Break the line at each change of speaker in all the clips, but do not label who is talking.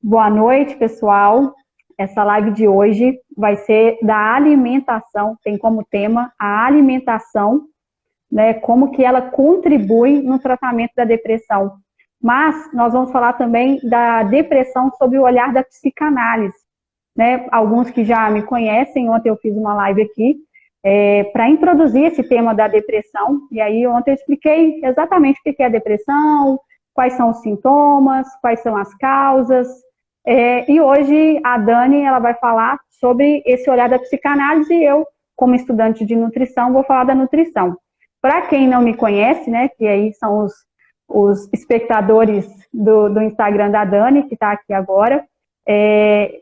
Boa noite, pessoal. Essa live de hoje vai ser da alimentação, tem como tema a alimentação, né? Como que ela contribui no tratamento da depressão. Mas nós vamos falar também da depressão sob o olhar da psicanálise, né? Alguns que já me conhecem, ontem eu fiz uma live aqui para introduzir esse tema da depressão, e aí ontem eu expliquei exatamente o que é a depressão, quais são os sintomas, quais são as causas, e hoje a Dani ela vai falar sobre esse olhar da psicanálise e eu, como estudante de nutrição, vou falar da nutrição. Para quem não me conhece, né, que aí são os espectadores do Instagram da Dani, que está aqui agora,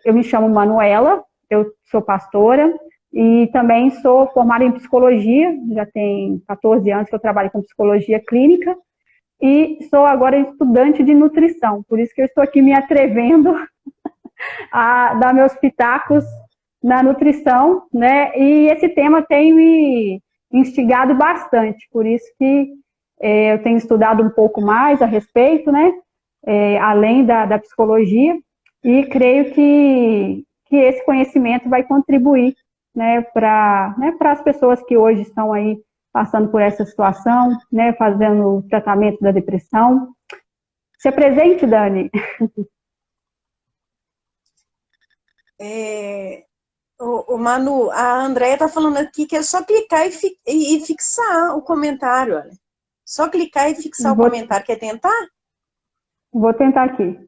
eu me chamo Manuela, eu sou pastora e também sou formada em psicologia, já tem 14 anos que eu trabalho com psicologia clínica e sou agora estudante de nutrição, por isso que eu estou aqui me atrevendo a dar meus pitacos na nutrição, né? E esse tema tem me instigado bastante, por isso que eu tenho estudado um pouco mais a respeito, né? Além da psicologia, e creio que esse conhecimento vai contribuir, né, para as pessoas que hoje estão aí passando por essa situação, né, fazendo o tratamento da depressão. Se apresente, Dani.
O Manu, a Andréia está falando aqui que é só clicar e fixar o comentário, olha. Só clicar e fixar o comentário. Quer tentar?
Vou tentar aqui.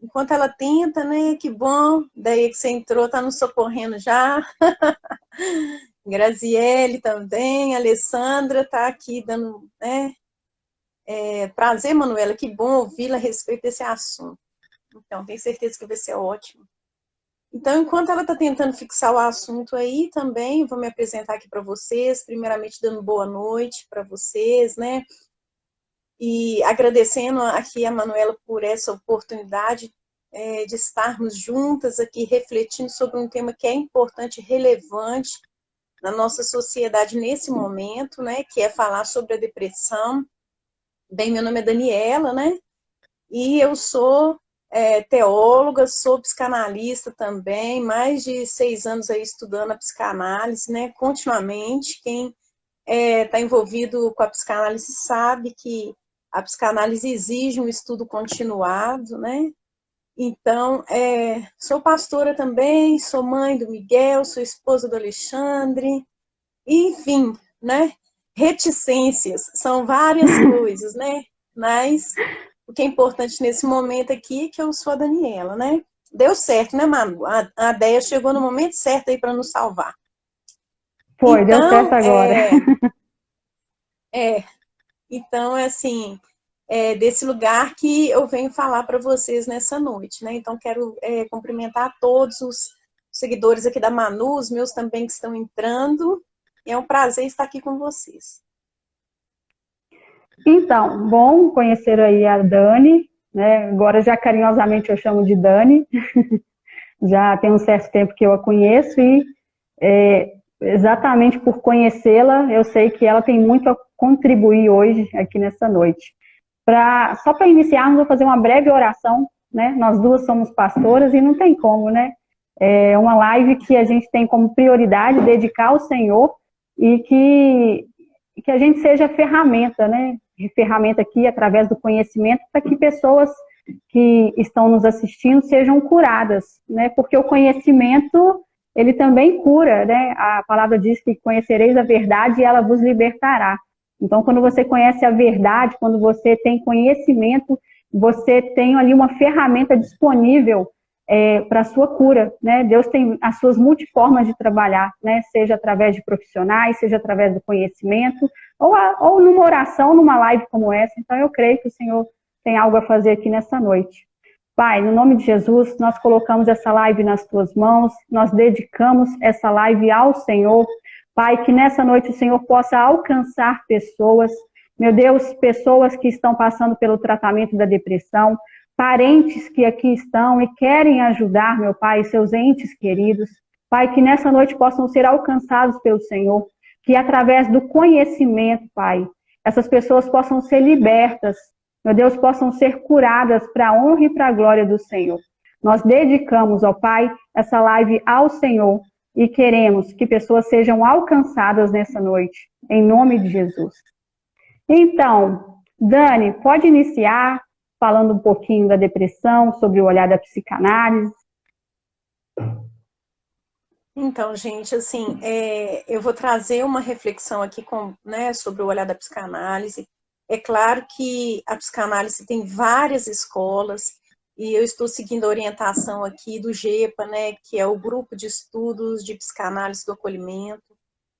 Enquanto ela tenta, né? Que bom. Daí que você entrou, tá nos socorrendo já. Graziele também, Alessandra tá aqui dando, né? Prazer, Manuela, que bom ouvi-la a respeito desse assunto. Então, tenho certeza que vai ser ótimo. Então, enquanto ela está tentando fixar o assunto aí também, vou me apresentar aqui para vocês, primeiramente dando boa noite para vocês, né? E agradecendo aqui a Manuela por essa oportunidade de estarmos juntas aqui refletindo sobre um tema que é importante e relevante na nossa sociedade nesse momento, né? Que é falar sobre a depressão. Bem, meu nome é Daniela, né? E eu sou teóloga, sou psicanalista também, mais de 6 anos aí estudando a psicanálise, né? Continuamente, quem está envolvido com a psicanálise sabe que a psicanálise exige um estudo continuado, né? Então, sou pastora também, sou mãe do Miguel, sou esposa do Alexandre, enfim, né? Reticências, são várias coisas, né? Mas o que é importante nesse momento aqui é que eu sou a Daniela, né? Deu certo, né, Manu? A Deia chegou no momento certo aí para nos salvar.
Foi, então, deu certo agora.
Então, assim, desse lugar que eu venho falar para vocês nessa noite, né? Então, quero cumprimentar a todos os seguidores aqui da Manu, os meus também que estão entrando. E é um prazer estar aqui com vocês.
Então, bom conhecer aí a Dani, né? Agora já carinhosamente eu chamo de Dani. Já tem um certo tempo que eu a conheço e exatamente por conhecê-la, eu sei que ela tem muito a contribuir hoje aqui nessa noite. Só para iniciarmos, vou fazer uma breve oração, né? Nós duas somos pastoras e não tem como, né? É uma live que a gente tem como prioridade dedicar ao Senhor e que a gente seja ferramenta, né? De ferramenta aqui através do conhecimento para que pessoas que estão nos assistindo sejam curadas, né? Porque o conhecimento, ele também cura, né? A palavra diz que conhecereis a verdade e ela vos libertará. Então, quando você conhece a verdade, quando você tem conhecimento, você tem ali uma ferramenta disponível para a sua cura, né? Deus tem as suas multiformas de trabalhar, né? Seja através de profissionais, seja através do conhecimento, ou numa oração, numa live como essa. Então, eu creio que o Senhor tem algo a fazer aqui nessa noite. Pai, no nome de Jesus, nós colocamos essa live nas tuas mãos, nós dedicamos essa live ao Senhor. Pai, que nessa noite o Senhor possa alcançar pessoas, meu Deus, pessoas que estão passando pelo tratamento da depressão, parentes que aqui estão e querem ajudar, meu Pai, seus entes queridos. Pai, que nessa noite possam ser alcançados pelo Senhor, que através do conhecimento, Pai, essas pessoas possam ser libertas meu Deus, possam ser curadas para a honra e para a glória do Senhor. Nós dedicamos, ó Pai, essa live ao Senhor e queremos que pessoas sejam alcançadas nessa noite, em nome de Jesus. Então, Dani, pode iniciar falando um pouquinho da depressão, sobre o olhar da psicanálise?
Então, gente, assim, eu vou trazer uma reflexão aqui sobre o olhar da psicanálise. É claro que a psicanálise tem várias escolas, e eu estou seguindo a orientação aqui do GEPA, né, que é o Grupo de Estudos de Psicanálise do Acolhimento,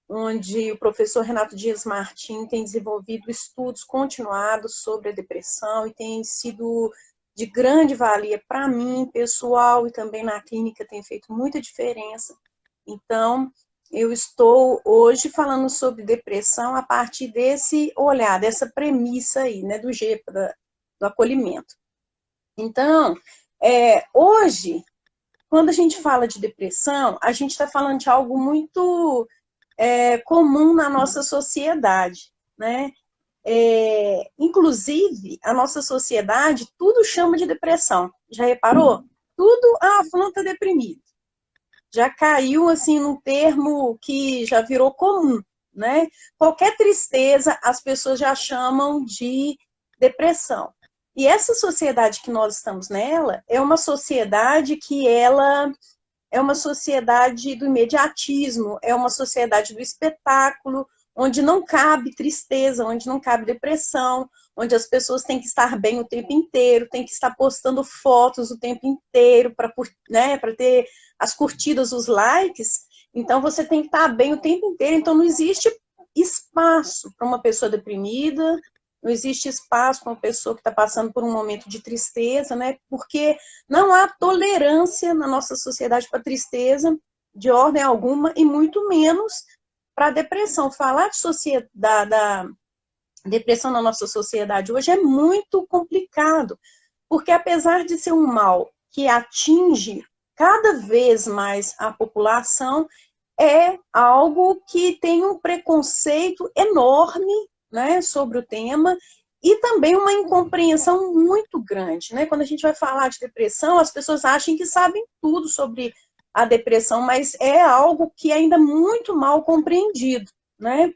onde o professor Renato Dias Martins tem desenvolvido estudos continuados sobre a depressão e tem sido de grande valia para mim, pessoal, e também na clínica tem feito muita diferença. Então, eu estou hoje falando sobre depressão a partir desse olhar, dessa premissa aí, né, do GEPA, do acolhimento. Então, hoje, quando a gente fala de depressão, a gente está falando de algo muito comum na nossa sociedade, né? Inclusive, a nossa sociedade, tudo chama de depressão. Já reparou? Tudo, fulano está deprimido. Já caiu, assim, num termo que já virou comum, né? Qualquer tristeza, as pessoas já chamam de depressão. E essa sociedade que nós estamos nela é uma sociedade que ela é uma sociedade do imediatismo, é uma sociedade do espetáculo, onde não cabe tristeza, onde não cabe depressão, onde as pessoas têm que estar bem o tempo inteiro, têm que estar postando fotos o tempo inteiro para ter as curtidas, os likes. Então, você tem que estar bem o tempo inteiro. Então, não existe espaço para uma pessoa deprimida, não existe espaço para uma pessoa que está passando por um momento de tristeza, né? Porque não há tolerância na nossa sociedade para tristeza, de ordem alguma, e muito menos para depressão. Falar de da depressão na nossa sociedade hoje é muito complicado, porque apesar de ser um mal que atinge cada vez mais a população, é algo que tem um preconceito enorme, né, sobre o tema, e também uma incompreensão muito grande, né? Quando a gente vai falar de depressão, as pessoas acham que sabem tudo sobre a depressão, mas é algo que é ainda muito mal compreendido, né?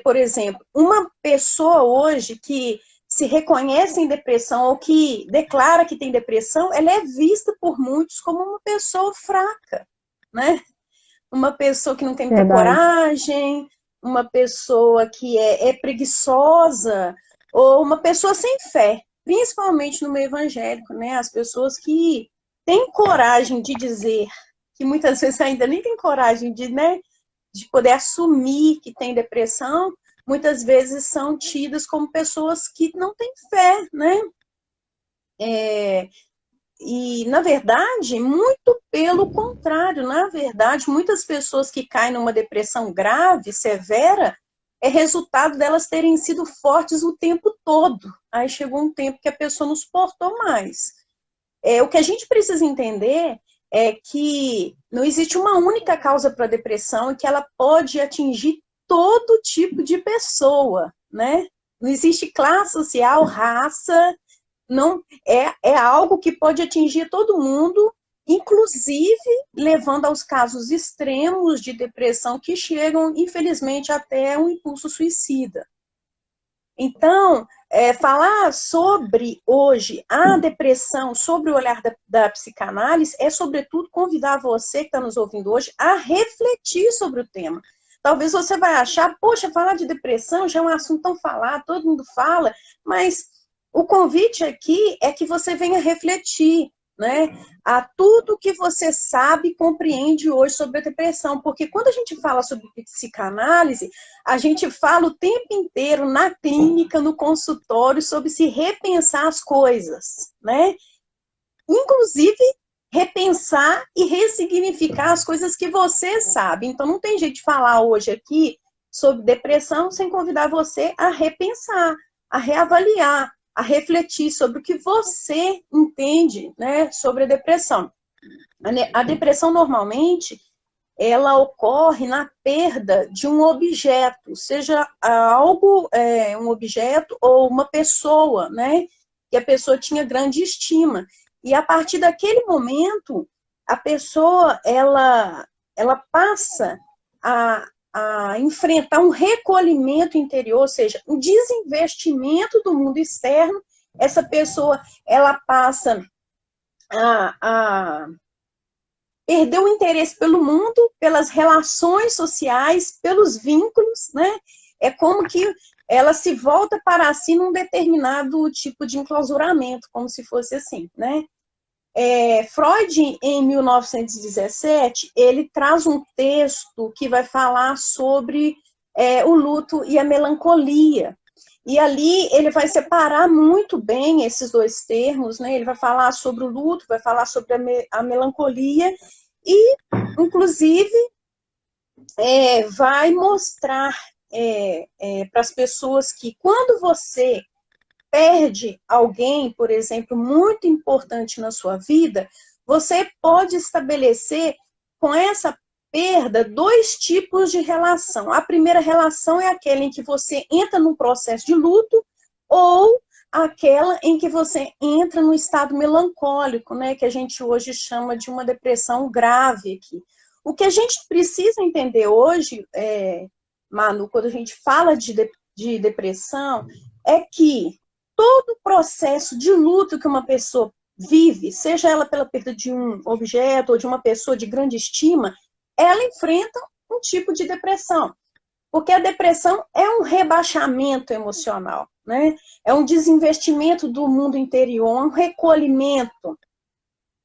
Por exemplo, uma pessoa hoje que se reconhece em depressão ou que declara que tem depressão, ela é vista por muitos como uma pessoa fraca, né? Uma pessoa que não tem muita coragem, uma pessoa que é preguiçosa, ou uma pessoa sem fé, principalmente no meio evangélico, né? As pessoas que têm coragem de dizer, que muitas vezes ainda nem têm coragem de, né, de poder assumir que tem depressão, muitas vezes são tidas como pessoas que não têm fé, né? E, na verdade, muito pelo contrário. Na verdade, muitas pessoas que caem numa depressão grave, severa, é resultado delas terem sido fortes o tempo todo. Aí chegou um tempo que a pessoa não suportou mais. O que a gente precisa entender é que não existe uma única causa para a depressão e que ela pode atingir todo tipo de pessoa, né? Não existe classe social, raça, não é algo que pode atingir todo mundo, inclusive levando aos casos extremos de depressão que chegam, infelizmente, até um impulso suicida. Então, falar sobre hoje a depressão, sobre o olhar da psicanálise, é sobretudo convidar você que está nos ouvindo hoje a refletir sobre o tema. Talvez você vai achar, poxa, falar de depressão já é um assunto tão falado, todo mundo fala, mas o convite aqui é que você venha refletir, né, a tudo que você sabe e compreende hoje sobre a depressão, porque quando a gente fala sobre psicanálise, a gente fala o tempo inteiro na clínica, no consultório, sobre se repensar as coisas, né? Inclusive, repensar e ressignificar as coisas que você sabe. Então, não tem jeito de falar hoje aqui sobre depressão sem convidar você a repensar, a reavaliar, a refletir sobre o que você entende, né, sobre a depressão. A depressão, normalmente, ela ocorre na perda de um objeto, seja algo, um objeto ou uma pessoa, né? Que a pessoa tinha grande estima. E a partir daquele momento, a pessoa, ela passa a enfrentar um recolhimento interior, ou seja, um desinvestimento do mundo externo. Essa pessoa, ela passa a perder o interesse pelo mundo, pelas relações sociais, pelos vínculos, né? É como que ela se volta para si num determinado tipo de enclausuramento, como se fosse assim, né? Freud, em 1917, ele traz um texto que vai falar sobre o luto e a melancolia. E ali ele vai separar muito bem esses dois termos, né? Ele vai falar sobre o luto, vai falar sobre a melancolia e, inclusive, vai mostrar para as pessoas que quando você perde alguém, por exemplo, muito importante na sua vida, você pode estabelecer com essa perda dois tipos de relação. A primeira relação é aquela em que você entra num processo de luto ou aquela em que você entra num estado melancólico, né, que a gente hoje chama de uma depressão grave aqui. O que a gente precisa entender hoje, Manu, quando a gente fala de depressão, é que todo o processo de luto que uma pessoa vive, seja ela pela perda de um objeto ou de uma pessoa de grande estima, ela enfrenta um tipo de depressão. Porque a depressão é um rebaixamento emocional, né? É um desinvestimento do mundo interior, um recolhimento,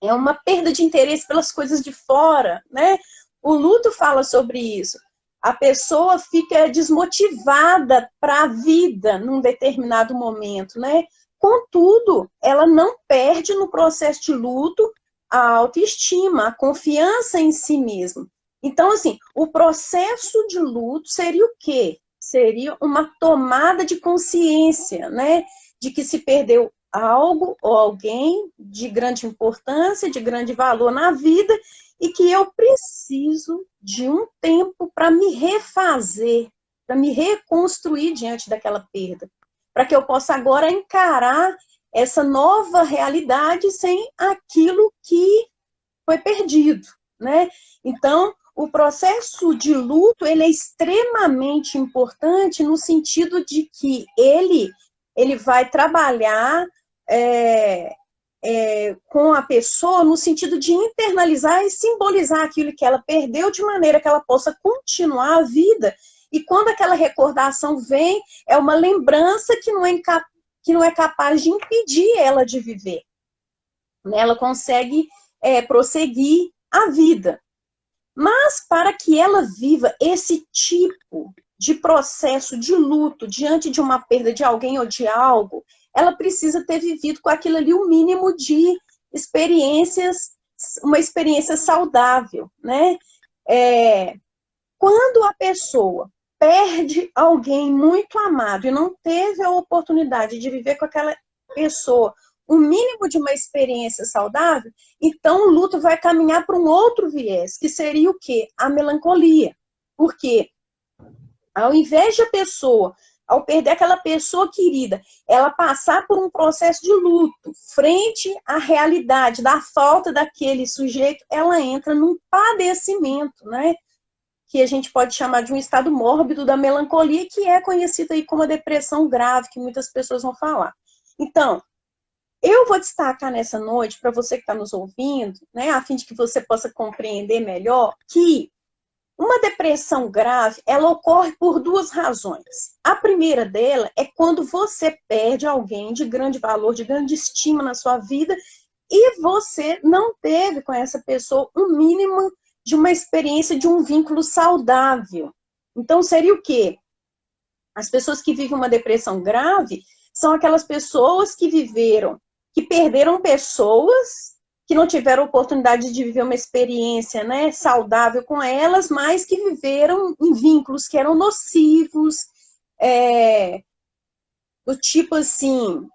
é uma perda de interesse pelas coisas de fora, né? O luto fala sobre isso. A pessoa fica desmotivada para a vida num determinado momento, né? Contudo, ela não perde no processo de luto a autoestima, a confiança em si mesma. Então, assim, o processo de luto seria o quê? Seria uma tomada de consciência, né? De que se perdeu algo ou alguém de grande importância, de grande valor na vida, e que eu preciso de um tempo para me refazer, para me reconstruir diante daquela perda, para que eu possa agora encarar essa nova realidade sem aquilo que foi perdido, né? Então, o processo de luto, ele é extremamente importante no sentido de que ele vai trabalhar com a pessoa no sentido de internalizar e simbolizar aquilo que ela perdeu de maneira que ela possa continuar a vida. E quando aquela recordação vem, é uma lembrança que não é capaz de impedir ela de viver. Ela consegue prosseguir a vida. Mas para que ela viva esse tipo de processo de luto diante de uma perda de alguém ou de algo, ela precisa ter vivido com aquilo ali o mínimo de experiências, uma experiência saudável, né? Quando a pessoa perde alguém muito amado e não teve a oportunidade de viver com aquela pessoa o mínimo de uma experiência saudável, então o luto vai caminhar para um outro viés, que seria o quê? A melancolia. Porque ao invés de a pessoa, ao perder aquela pessoa querida, ela passar por um processo de luto, frente à realidade da falta daquele sujeito, ela entra num padecimento, né? Que a gente pode chamar de um estado mórbido da melancolia, que é conhecido aí como a depressão grave, que muitas pessoas vão falar. Então, eu vou destacar nessa noite, para você que está nos ouvindo, né, a fim de que você possa compreender melhor, que uma depressão grave, ela ocorre por duas razões. A primeira dela é quando você perde alguém de grande valor, de grande estima na sua vida, e você não teve com essa pessoa o mínimo de uma experiência de um vínculo saudável. Então, seria o quê? As pessoas que vivem uma depressão grave são aquelas pessoas que perderam pessoas, que não tiveram oportunidade de viver uma experiência, né, saudável com elas, mas que viveram em vínculos que eram nocivos, do tipo assim,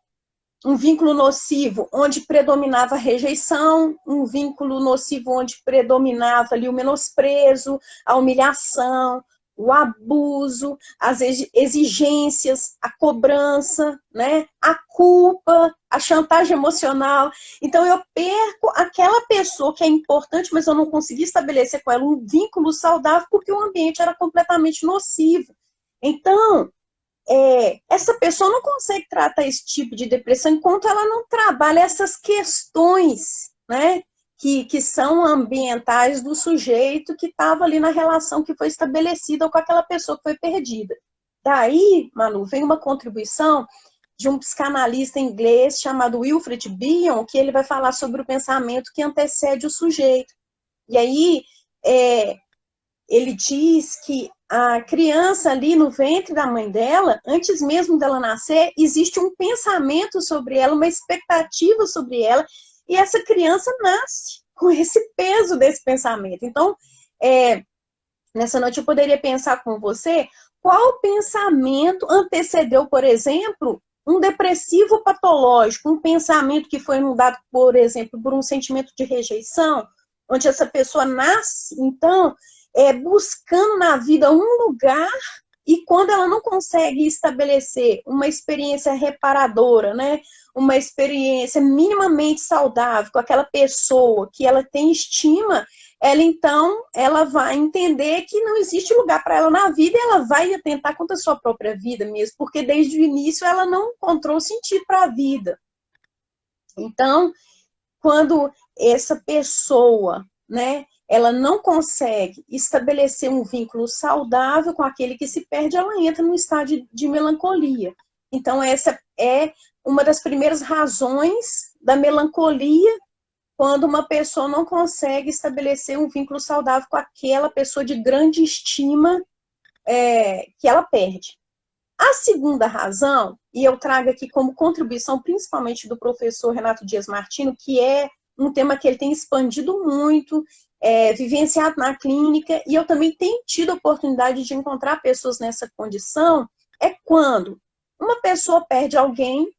um vínculo nocivo onde predominava a rejeição, um vínculo nocivo onde predominava ali o menosprezo, a humilhação, o abuso, as exigências, a cobrança, né? A culpa, a chantagem emocional. Então, eu perco aquela pessoa que é importante, mas eu não consegui estabelecer com ela um vínculo saudável porque o ambiente era completamente nocivo. Então, essa pessoa não consegue tratar esse tipo de depressão enquanto ela não trabalha essas questões, né? Que são ambientais do sujeito que estava ali na relação que foi estabelecida com aquela pessoa que foi perdida. Daí, Manu, vem uma contribuição de um psicanalista inglês chamado Wilfred Bion, que ele vai falar sobre o pensamento que antecede o sujeito. E aí, ele diz que a criança ali no ventre da mãe dela, antes mesmo dela nascer, existe um pensamento sobre ela, uma expectativa sobre ela, e essa criança nasce com esse peso desse pensamento. Então, nessa noite eu poderia pensar com você qual pensamento antecedeu, por exemplo, um depressivo patológico, um pensamento que foi inundado, por exemplo, por um sentimento de rejeição, onde essa pessoa nasce, então, buscando na vida um lugar, e quando ela não consegue estabelecer uma experiência reparadora, né, uma experiência minimamente saudável com aquela pessoa que ela tem estima, ela vai entender que não existe lugar para ela na vida e ela vai atentar contra a sua própria vida mesmo, porque desde o início ela não encontrou sentido para a vida. Então, quando essa pessoa, né, ela não consegue estabelecer um vínculo saudável com aquele que se perde, ela entra num estado de melancolia. Então, essa é uma das primeiras razões da melancolia, quando uma pessoa não consegue estabelecer um vínculo saudável com aquela pessoa de grande estima que ela perde. A segunda razão, e eu trago aqui como contribuição principalmente do professor Renato Dias Martino, que é um tema que ele tem expandido muito, vivenciado na clínica, e eu também tenho tido a oportunidade de encontrar pessoas nessa condição, é quando uma pessoa perde alguém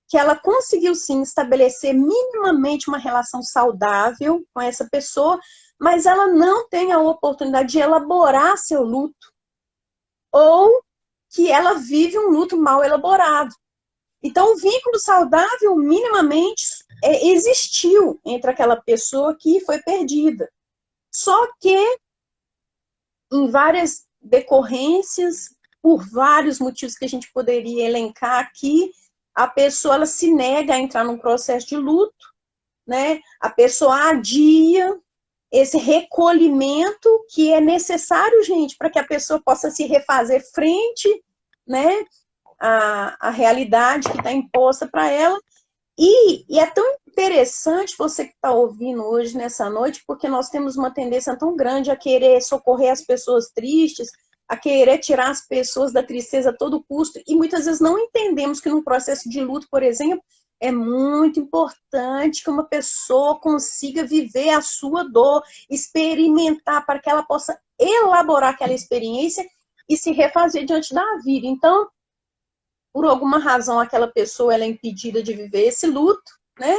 que ela conseguiu sim estabelecer minimamente uma relação saudável com essa pessoa, mas ela não tem a oportunidade de elaborar seu luto, ou que ela vive um luto mal elaborado. Então, o vínculo saudável minimamente existiu entre aquela pessoa que foi perdida. Só que, em várias decorrências, por vários motivos que a gente poderia elencar aqui, a pessoa ela se nega a entrar num processo de luto, né? A pessoa adia esse recolhimento que é necessário, gente, para que a pessoa possa se refazer frente, né, à realidade que está imposta para ela. E é tão interessante você que está ouvindo hoje, nessa noite, porque nós temos uma tendência tão grande a querer socorrer as pessoas tristes, a querer tirar as pessoas da tristeza a todo custo, e muitas vezes não entendemos que num processo de luto, por exemplo, é muito importante que uma pessoa consiga viver a sua dor, experimentar, para que ela possa elaborar aquela experiência e se refazer diante da vida. Então, por alguma razão, aquela pessoa ela é impedida de viver esse luto, né?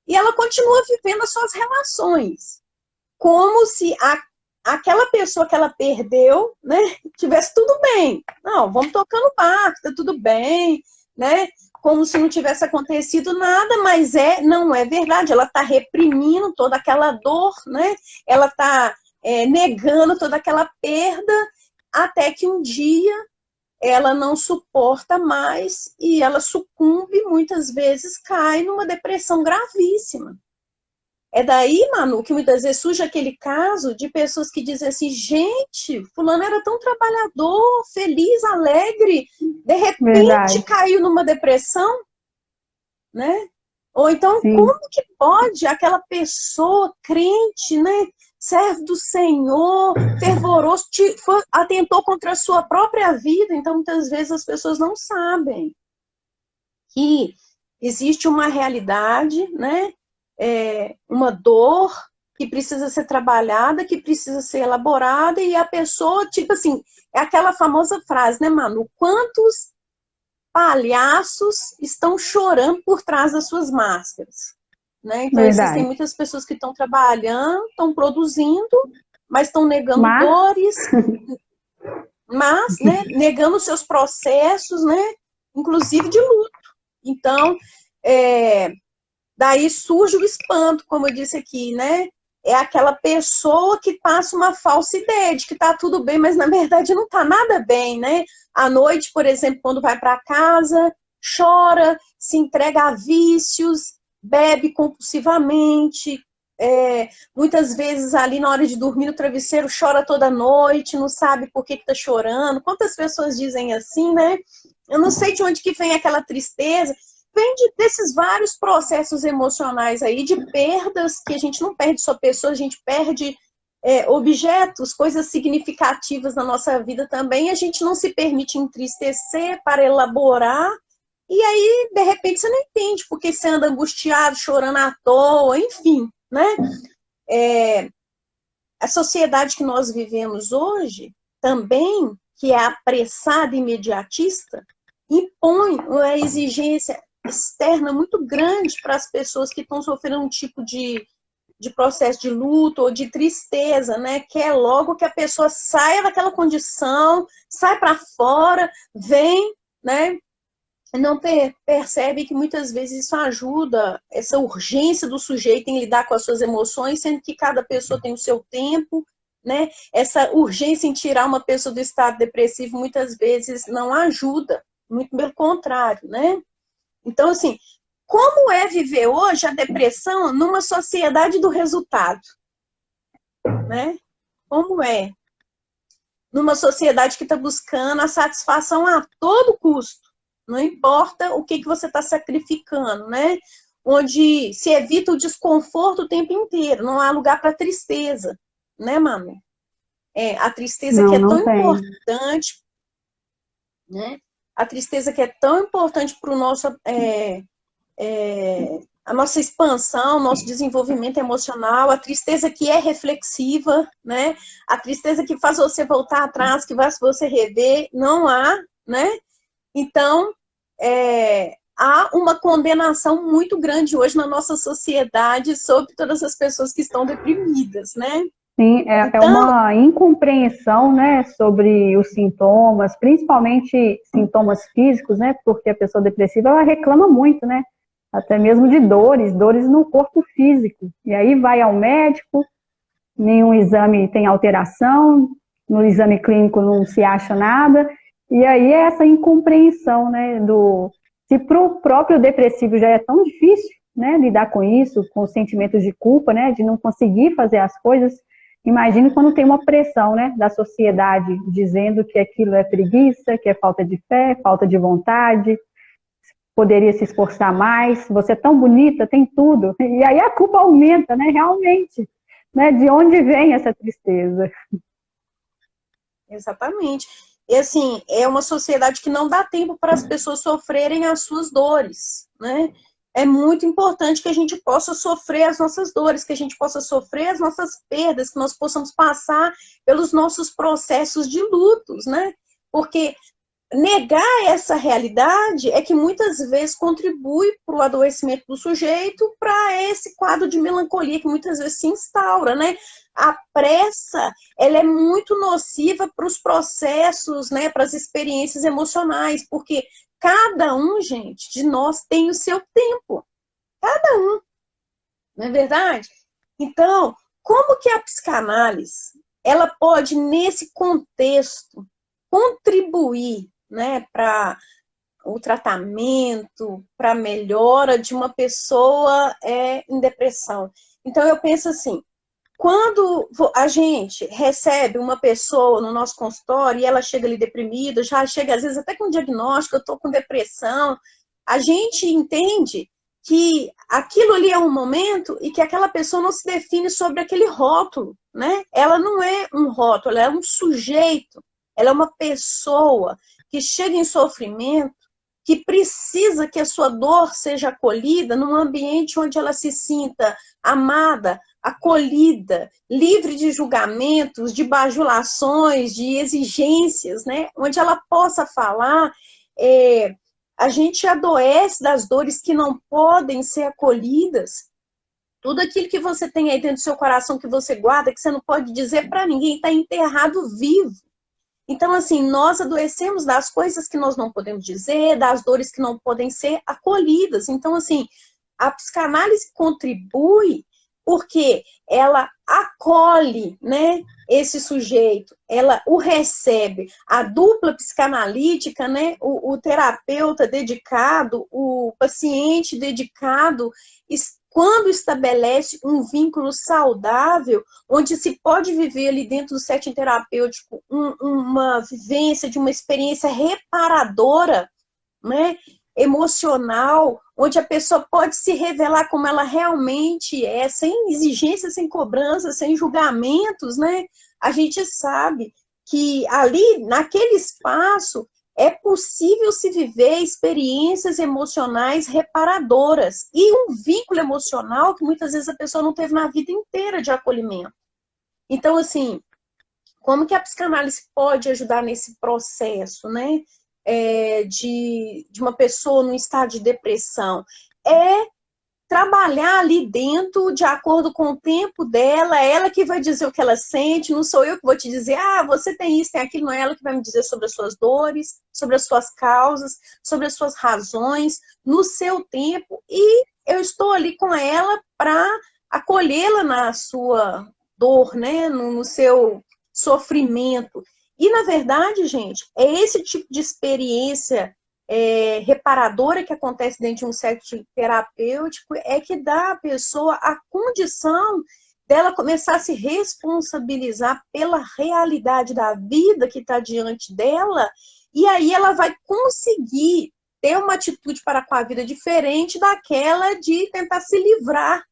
E ela continua vivendo as suas relações, como se aquela pessoa que ela perdeu, né, tivesse tudo bem. Não, vamos tocando o barco, tá tudo bem, né? Como se não tivesse acontecido nada, mas não é verdade. Ela está reprimindo toda aquela dor, né? Ela está negando toda aquela perda, até que um dia ela não suporta mais e ela sucumbe, muitas vezes cai numa depressão gravíssima. É daí, Manu, que muitas vezes surge aquele caso de pessoas que dizem assim, gente, fulano era tão trabalhador, feliz, alegre, de repente caiu numa depressão, né? Ou então, sim, como que pode aquela pessoa crente, né, servo do Senhor, fervoroso, atentou contra a sua própria vida? Então, muitas vezes as pessoas não sabem que existe uma realidade, né, uma dor que precisa ser trabalhada, que precisa ser elaborada, e a pessoa, tipo assim, é aquela famosa frase, né, Manu? Quantos palhaços estão chorando por trás das suas máscaras, né? Então, existem muitas pessoas que estão trabalhando, estão produzindo, mas estão negando dores, mas, né, negando seus processos, né, inclusive de luto. Então, daí surge o espanto, como eu disse aqui, né? É aquela pessoa que passa uma falsa ideia de que tá tudo bem, mas na verdade não tá nada bem, né? À noite, por exemplo, quando vai para casa, chora, se entrega a vícios, bebe compulsivamente, muitas vezes ali na hora de dormir no travesseiro chora toda noite, não sabe por que tá chorando. Quantas pessoas dizem assim, né? Eu não sei de onde que vem aquela tristeza. Vem desses vários processos emocionais aí, de perdas, que a gente não perde só pessoas, a gente perde objetos, coisas significativas na nossa vida também, a gente não se permite entristecer para elaborar, e aí, de repente, você não entende porque você anda angustiado, chorando à toa, enfim, né? A sociedade que nós vivemos hoje, também, que é apressada e imediatista, impõe uma exigência externa muito grande para as pessoas que estão sofrendo um tipo de processo de luto ou de tristeza, né? Quer logo que a pessoa saia daquela condição, sai para fora, vem, né? Não percebe que muitas vezes isso ajuda, essa urgência do sujeito em lidar com as suas emoções, sendo que cada pessoa tem o seu tempo, né? Essa urgência em tirar uma pessoa do estado depressivo muitas vezes não ajuda, muito pelo contrário, né? Então, assim, como é viver hoje a depressão numa sociedade do resultado? Né? Como é? Numa sociedade que está buscando a satisfação a todo custo. Não importa o que você está sacrificando, né? Onde se evita o desconforto o tempo inteiro. Não há lugar para tristeza, né, Mami? A tristeza
não,
que é
não
tão
tem.
importante, né? A tristeza que é tão importante para o nosso... a nossa expansão, nosso desenvolvimento emocional, a tristeza que é reflexiva, né? A tristeza que faz você voltar atrás, que faz você rever, não há, né? Então, há uma condenação muito grande hoje na nossa sociedade sobre todas as pessoas que estão deprimidas, né?
Sim,
então,
uma incompreensão, né, sobre os sintomas, principalmente sintomas físicos, né, porque a pessoa depressiva, ela reclama muito, né, até mesmo de dores no corpo físico. E aí vai ao médico, nenhum exame tem alteração, no exame clínico não se acha nada, e aí é essa incompreensão, né, se para o próprio depressivo já é tão difícil, né, lidar com isso, com sentimentos de culpa, né, de não conseguir fazer as coisas, imagine quando tem uma pressão, né, da sociedade dizendo que aquilo é preguiça, que é falta de fé, falta de vontade, poderia se esforçar mais, você é tão bonita, tem tudo. E aí a culpa aumenta, né, realmente. Né, de onde vem essa tristeza?
Exatamente. E assim, é uma sociedade que não dá tempo para as pessoas sofrerem as suas dores, né? É muito importante que a gente possa sofrer as nossas dores, que a gente possa sofrer as nossas perdas, que nós possamos passar pelos nossos processos de lutos, né? Porque negar essa realidade é que muitas vezes contribui para o adoecimento do sujeito, para esse quadro de melancolia que muitas vezes se instaura, né? A pressa, ela é muito nociva para os processos, né? Para as experiências emocionais, porque cada um, gente, de nós tem o seu tempo. Cada um, não é verdade? Então, como que a psicanálise, ela pode, nesse contexto, contribuir, né, para o tratamento, para a melhora de uma pessoa em depressão? Então, eu penso assim, quando a gente recebe uma pessoa no nosso consultório e ela chega ali deprimida, já chega às vezes até com diagnóstico, eu estou com depressão, a gente entende que aquilo ali é um momento e que aquela pessoa não se define sobre aquele rótulo, né? Ela não é um rótulo, ela é um sujeito, ela é uma pessoa que chega em sofrimento, que precisa que a sua dor seja acolhida num ambiente onde ela se sinta amada, acolhida, livre de julgamentos, de bajulações, de exigências, né? Onde ela possa falar a gente adoece das dores que não podem ser acolhidas. Tudo aquilo que você tem aí dentro do seu coração, que você guarda, que você não pode dizer para ninguém, está enterrado vivo. Então, assim, nós adoecemos das coisas que nós não podemos dizer, das dores que não podem ser acolhidas. Então, assim, a psicanálise contribui porque ela acolhe, né, esse sujeito, ela o recebe. A dupla psicanalítica, né, o terapeuta dedicado, o paciente dedicado, quando estabelece um vínculo saudável, onde se pode viver ali dentro do setting terapêutico uma vivência de uma experiência reparadora, né, emocional, onde a pessoa pode se revelar como ela realmente é, sem exigências, sem cobranças, sem julgamentos, né? A gente sabe que ali, naquele espaço, é possível se viver experiências emocionais reparadoras e um vínculo emocional que muitas vezes a pessoa não teve na vida inteira de acolhimento. Então, assim, como que a psicanálise pode ajudar nesse processo, né? De uma pessoa num estado de depressão? É trabalhar ali dentro de acordo com o tempo dela, ela que vai dizer o que ela sente, não sou eu que vou te dizer, você tem isso, tem aquilo, não é ela que vai me dizer sobre as suas dores, sobre as suas causas, sobre as suas razões, no seu tempo, e eu estou ali com ela para acolhê-la na sua dor, né, no seu sofrimento. E, na verdade, gente, é esse tipo de experiência reparadora que acontece dentro de um setting terapêutico é que dá à pessoa a condição dela começar a se responsabilizar pela realidade da vida que está diante dela, e aí ela vai conseguir ter uma atitude para com a vida diferente daquela de tentar se livrar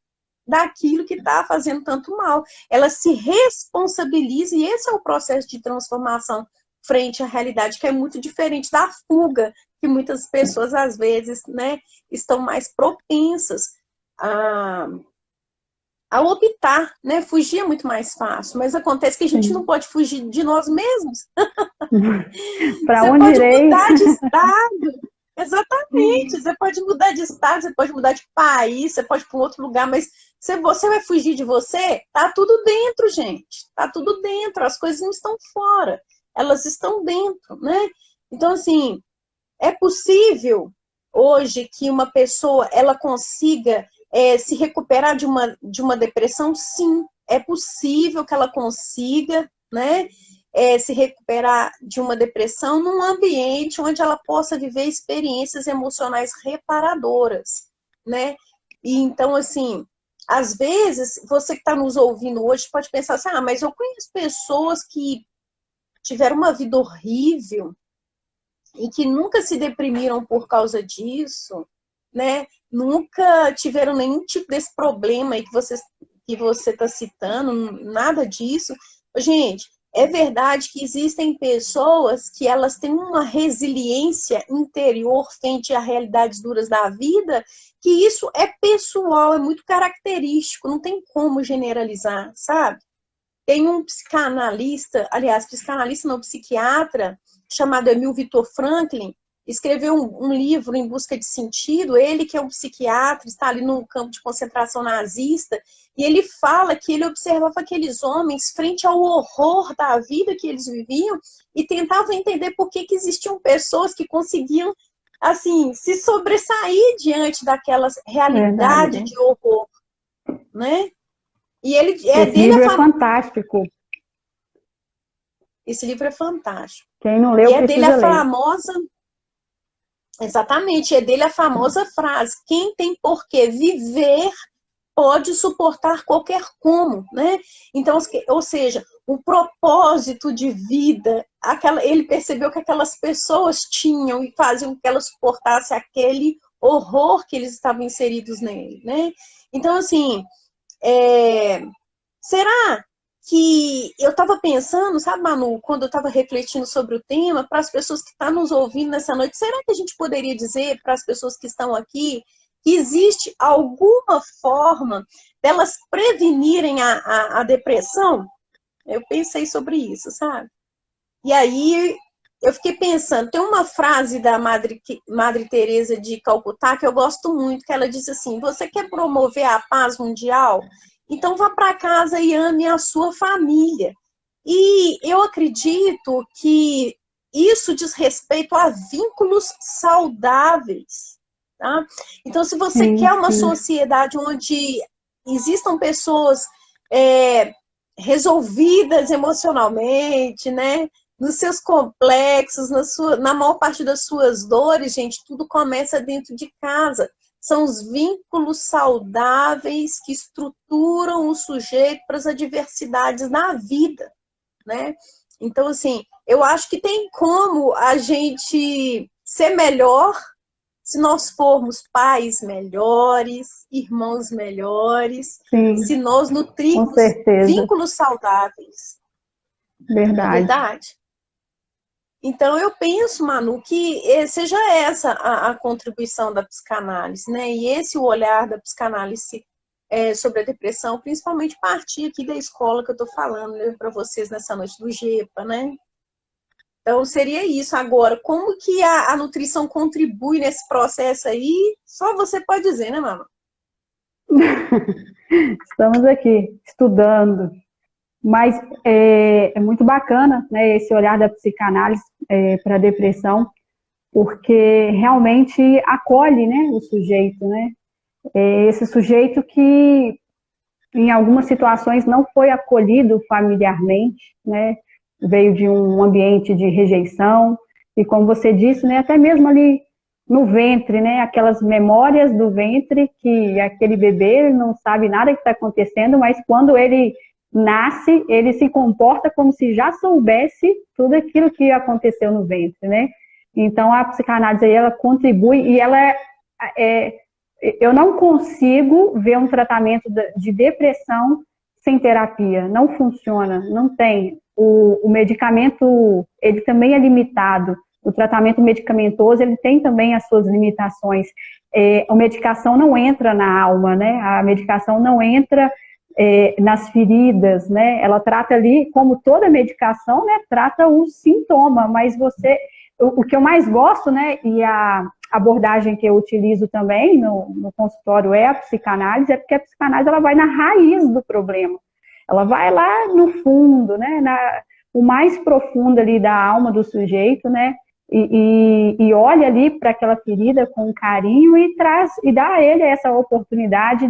daquilo que está fazendo tanto mal. Ela se responsabiliza, e esse é o processo de transformação frente à realidade, que é muito diferente da fuga, que muitas pessoas, às vezes, né, estão mais propensas a optar, né? Fugir é muito mais fácil, mas acontece que a gente não pode fugir de nós mesmos.
Para
Você
onde
pode
irei?
mudar de estado. Exatamente, você pode mudar de estado, você pode mudar de país, você pode ir para um outro lugar, mas se você vai fugir de você, tá tudo dentro, gente. Tá tudo dentro, as coisas não estão fora, elas estão dentro, né? Então, assim, é possível hoje que uma pessoa ela consiga se recuperar de uma depressão? Sim, é possível que ela consiga, né? Se recuperar de uma depressão num ambiente onde ela possa viver experiências emocionais reparadoras, né? E então, assim, às vezes, você que está nos ouvindo hoje pode pensar assim, mas eu conheço pessoas que tiveram uma vida horrível e que nunca se deprimiram por causa disso, né? Nunca tiveram nenhum tipo desse problema aí que você está citando, nada disso. Gente, é verdade que existem pessoas que elas têm uma resiliência interior frente a realidades duras da vida, que isso é pessoal, é muito característico, não tem como generalizar, sabe? Tem um psicanalista, aliás, psicanalista não, psiquiatra, chamado Emil Victor Franklin, escreveu um livro Em Busca de Sentido, ele que é um psiquiatra, está ali no campo de concentração nazista, e ele fala que ele observava aqueles homens frente ao horror da vida que eles viviam e tentava entender por que existiam pessoas que conseguiam, assim, se sobressair diante daquela realidade de horror, né? E ele
Esse livro é fantástico.
Esse livro é fantástico.
Quem não leu,
e é dele a
ler.
famosa... Exatamente, é dele a famosa frase: quem tem por que viver pode suportar qualquer como, né? Então, ou seja, o propósito de vida, ele percebeu que aquelas pessoas tinham e faziam que elas suportassem aquele horror que eles estavam inseridos nele, né? Então, assim, será que eu estava pensando, sabe, Manu, quando eu estava refletindo sobre o tema, para as pessoas que estão nos ouvindo nessa noite, será que a gente poderia dizer para as pessoas que estão aqui que existe alguma forma delas prevenirem a depressão? Eu pensei sobre isso, sabe? E aí eu fiquei pensando, tem uma frase da Madre Teresa de Calcutá que eu gosto muito, que ela diz assim: você quer promover a paz mundial? Então vá para casa e ame a sua família. E eu acredito que isso diz respeito a vínculos saudáveis, tá? Então, se você
sim,
quer uma
sim.
sociedade onde existam pessoas resolvidas emocionalmente, né? Nos seus complexos, na maior parte das suas dores, gente, tudo começa dentro de casa. São os vínculos saudáveis que estruturam o sujeito para as adversidades na vida, né? Então, assim, eu acho que tem como a gente ser melhor se nós formos pais melhores, irmãos melhores,
Sim,
se nós
com
nutrirmos
certeza.
vínculos saudáveis, não é
Verdade.
verdade? Então, eu penso, Manu, que seja essa a contribuição da psicanálise, né? E esse o olhar da psicanálise sobre a depressão, principalmente a partir aqui da escola que eu estou falando, né, para vocês nessa noite do GEPA, né? Então, seria isso. Agora, como que a nutrição contribui nesse processo aí? Só você pode dizer, né, Manu?
Estamos aqui estudando, mas é muito bacana, né, esse olhar da psicanálise para a depressão, porque realmente acolhe, né, o sujeito, né? Esse sujeito que em algumas situações não foi acolhido familiarmente, né? Veio de um ambiente de rejeição, e como você disse, né, até mesmo ali no ventre, né, aquelas memórias do ventre, que aquele bebê não sabe nada que está acontecendo, mas quando ele nasce, ele se comporta como se já soubesse tudo aquilo que aconteceu no ventre, né? Então a psicanálise aí, ela contribui e ela é eu não consigo ver um tratamento de depressão sem terapia. Não funciona, não tem. O medicamento, ele também é limitado. O tratamento medicamentoso, ele tem também as suas limitações. A medicação não entra na alma, né? A medicação não entra nas feridas, né? Ela trata ali, como toda medicação, né? Trata o sintoma, mas o que eu mais gosto, né? E a abordagem que eu utilizo também no consultório é a psicanálise, é porque a psicanálise ela vai na raiz do problema. Ela vai lá no fundo, né? O mais profundo ali da alma do sujeito, né? E olha ali para aquela ferida com carinho e dá a ele essa oportunidade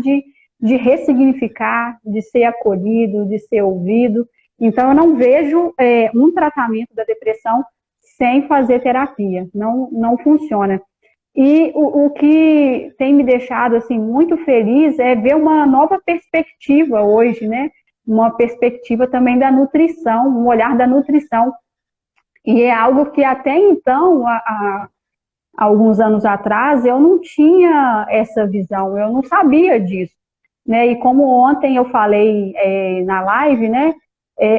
de ressignificar, de ser acolhido, de ser ouvido. Então, eu não vejo um tratamento da depressão sem fazer terapia. Não funciona. E o que tem me deixado assim muito feliz é ver uma nova perspectiva hoje, né? Uma perspectiva também da nutrição, um olhar da nutrição. E é algo que até então, há alguns anos atrás, eu não tinha essa visão, eu não sabia disso, né? E como ontem eu falei na live, né?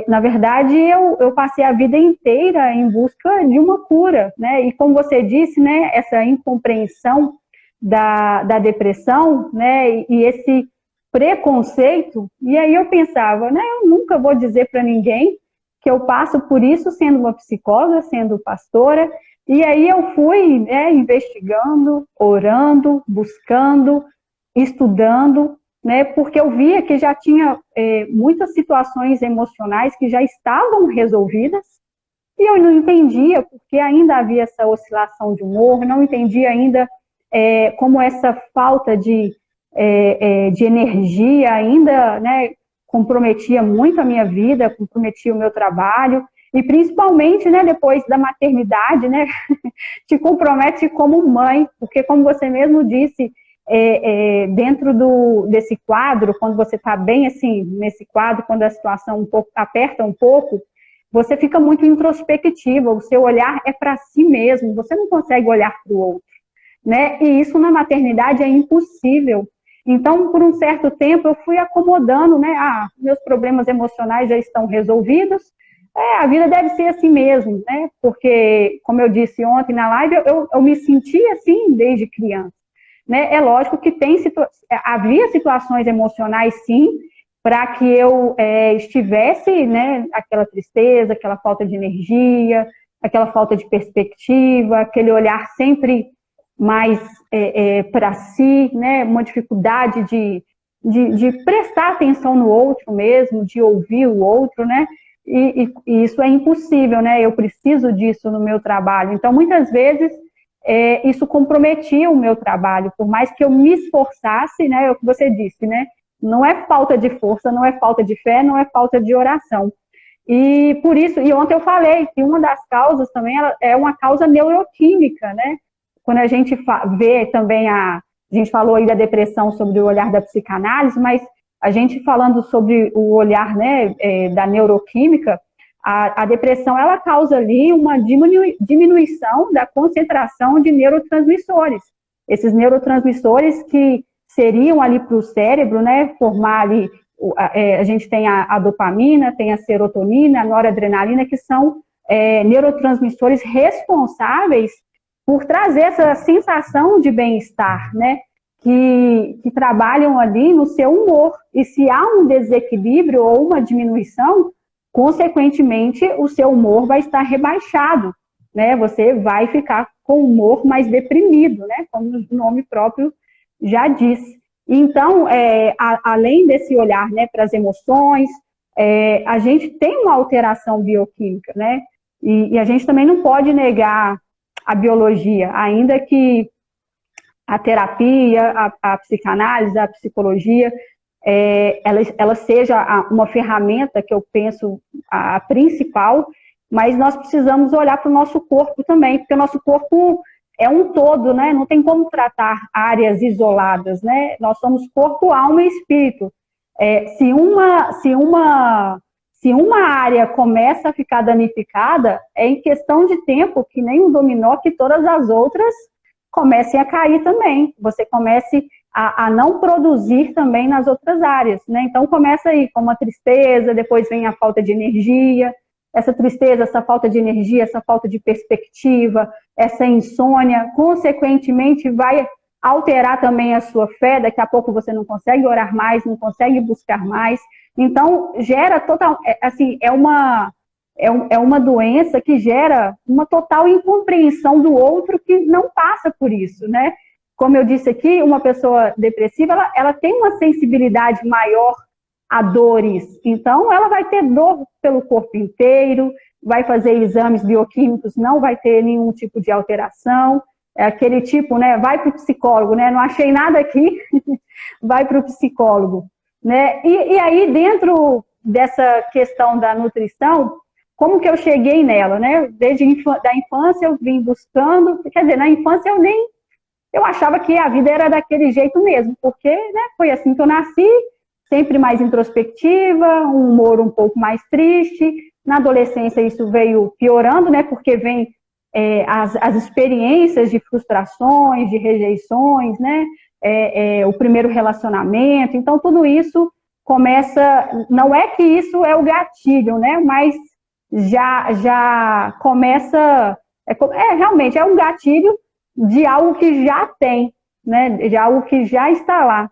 Na verdade, eu passei a vida inteira em busca de uma cura, né? E como você disse, né? Essa incompreensão da depressão, né? E esse preconceito. E aí eu pensava, né? Eu nunca vou dizer para ninguém que eu passo por isso sendo uma psicóloga, sendo pastora. E aí eu fui, né, investigando, orando, buscando, estudando, né, porque eu via que já tinha muitas situações emocionais que já estavam resolvidas e eu não entendia porque ainda havia essa oscilação de humor, não entendia ainda como essa falta de energia ainda, né, comprometia muito a minha vida, comprometia o meu trabalho e principalmente, né, depois da maternidade, né, te compromete como mãe, porque como você mesmo disse, dentro desse quadro, quando você está bem assim, nesse quadro, quando a situação um pouco aperta um pouco, você fica muito introspectiva, o seu olhar é para si mesmo, você não consegue olhar para o outro, né? E isso na maternidade é impossível. Então, por um certo tempo, eu fui acomodando, né? Meus problemas emocionais já estão resolvidos, a vida deve ser assim mesmo, né? Porque, como eu disse ontem na live, eu me senti assim desde criança. Né? É lógico que havia situações emocionais, sim, para que eu estivesse, né, aquela tristeza, aquela falta de energia, aquela falta de perspectiva, aquele olhar sempre mais para si, né? Uma dificuldade de prestar atenção no outro mesmo, de ouvir o outro, né? E isso é impossível, né? Eu preciso disso no meu trabalho. Então, muitas vezes, isso comprometia o meu trabalho, por mais que eu me esforçasse, né? É o que você disse, né? Não é falta de força, não é falta de fé, não é falta de oração. E por isso, e ontem eu falei que uma das causas também é uma causa neuroquímica, né? Quando a gente vê também a gente falou aí da depressão sobre o olhar da psicanálise, mas a gente falando sobre o olhar, né, da neuroquímica, a depressão ela causa ali uma diminuição da concentração de neurotransmissores. Esses neurotransmissores que seriam ali para o cérebro, né, formar ali, a gente tem a dopamina, tem a serotonina, a noradrenalina, que são neurotransmissores responsáveis por trazer essa sensação de bem-estar, né? Que trabalham ali no seu humor. E se há um desequilíbrio ou uma diminuição, consequentemente, o seu humor vai estar rebaixado, né? Você vai ficar com o humor mais deprimido, né? Como o nome próprio já diz. Então, além desse olhar, né, para as emoções, a gente tem uma alteração bioquímica, né? E a gente também não pode negar a biologia, ainda que a terapia, a psicanálise, a psicologia, ela seja uma ferramenta que eu penso a principal, mas nós precisamos olhar para o nosso corpo também, porque o nosso corpo é um todo, né? Não tem como tratar áreas isoladas, né? Nós somos corpo, alma e espírito. Se uma área começa a ficar danificada, é em questão de tempo, que nem um dominó, que todas as outras comecem a cair também. Você comece a não produzir também nas outras áreas, né? Então começa aí com uma tristeza, depois vem a falta de energia, essa tristeza, essa falta de energia, essa falta de perspectiva, essa insônia, consequentemente vai alterar também a sua fé, daqui a pouco você não consegue orar mais, não consegue buscar mais. Então, gera total, assim, é uma doença que gera uma total incompreensão do outro que não passa por isso, né? Como eu disse aqui, uma pessoa depressiva, ela tem uma sensibilidade maior a dores, então ela vai ter dor pelo corpo inteiro, vai fazer exames bioquímicos, não vai ter nenhum tipo de alteração, é aquele tipo, né, vai para o psicólogo, né, não achei nada aqui, vai para o psicólogo, né, e aí dentro dessa questão da nutrição, como que eu cheguei nela, né, desde da infância eu vim buscando, quer dizer, na infância eu achava que a vida era daquele jeito mesmo, porque, né, foi assim que eu nasci, sempre mais introspectiva, um humor um pouco mais triste. Na adolescência isso veio piorando, né, porque vem as experiências de frustrações, de rejeições, né, o primeiro relacionamento. Então tudo isso começa, não é que isso é o gatilho, né, mas já começa, realmente é um gatilho de algo que já tem, né, de algo que já está lá.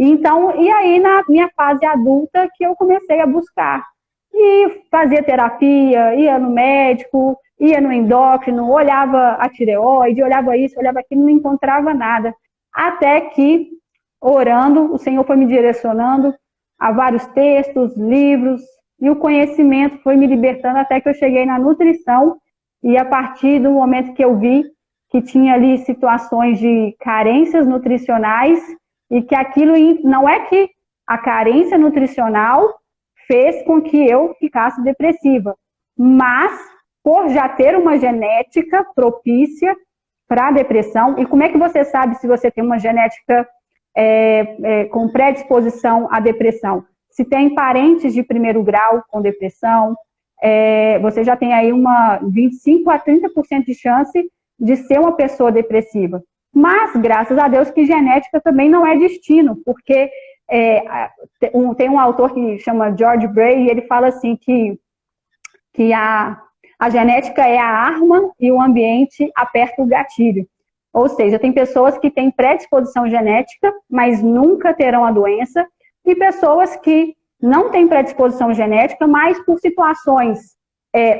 Então, e aí na minha fase adulta que eu comecei a buscar. E fazia terapia, ia no médico, ia no endócrino, olhava a tireoide, olhava isso, olhava aquilo, não encontrava nada. Até que, orando, o Senhor foi me direcionando a vários textos, livros, e o conhecimento foi me libertando até que eu cheguei na nutrição. E a partir do momento que eu vi que tinha ali situações de carências nutricionais, e que aquilo não é que a carência nutricional fez com que eu ficasse depressiva, mas por já ter uma genética propícia para a depressão. E como é que você sabe se você tem uma genética com predisposição à depressão? Se tem parentes de primeiro grau com depressão, você já tem aí 25 a 30% de chance de ser uma pessoa depressiva. Mas, graças a Deus, que genética também não é destino, porque tem um autor que chama George Bray, e ele fala assim que a genética é a arma e o ambiente aperta o gatilho. Ou seja, tem pessoas que têm predisposição genética, mas nunca terão a doença, e pessoas que não têm predisposição genética, mas por situações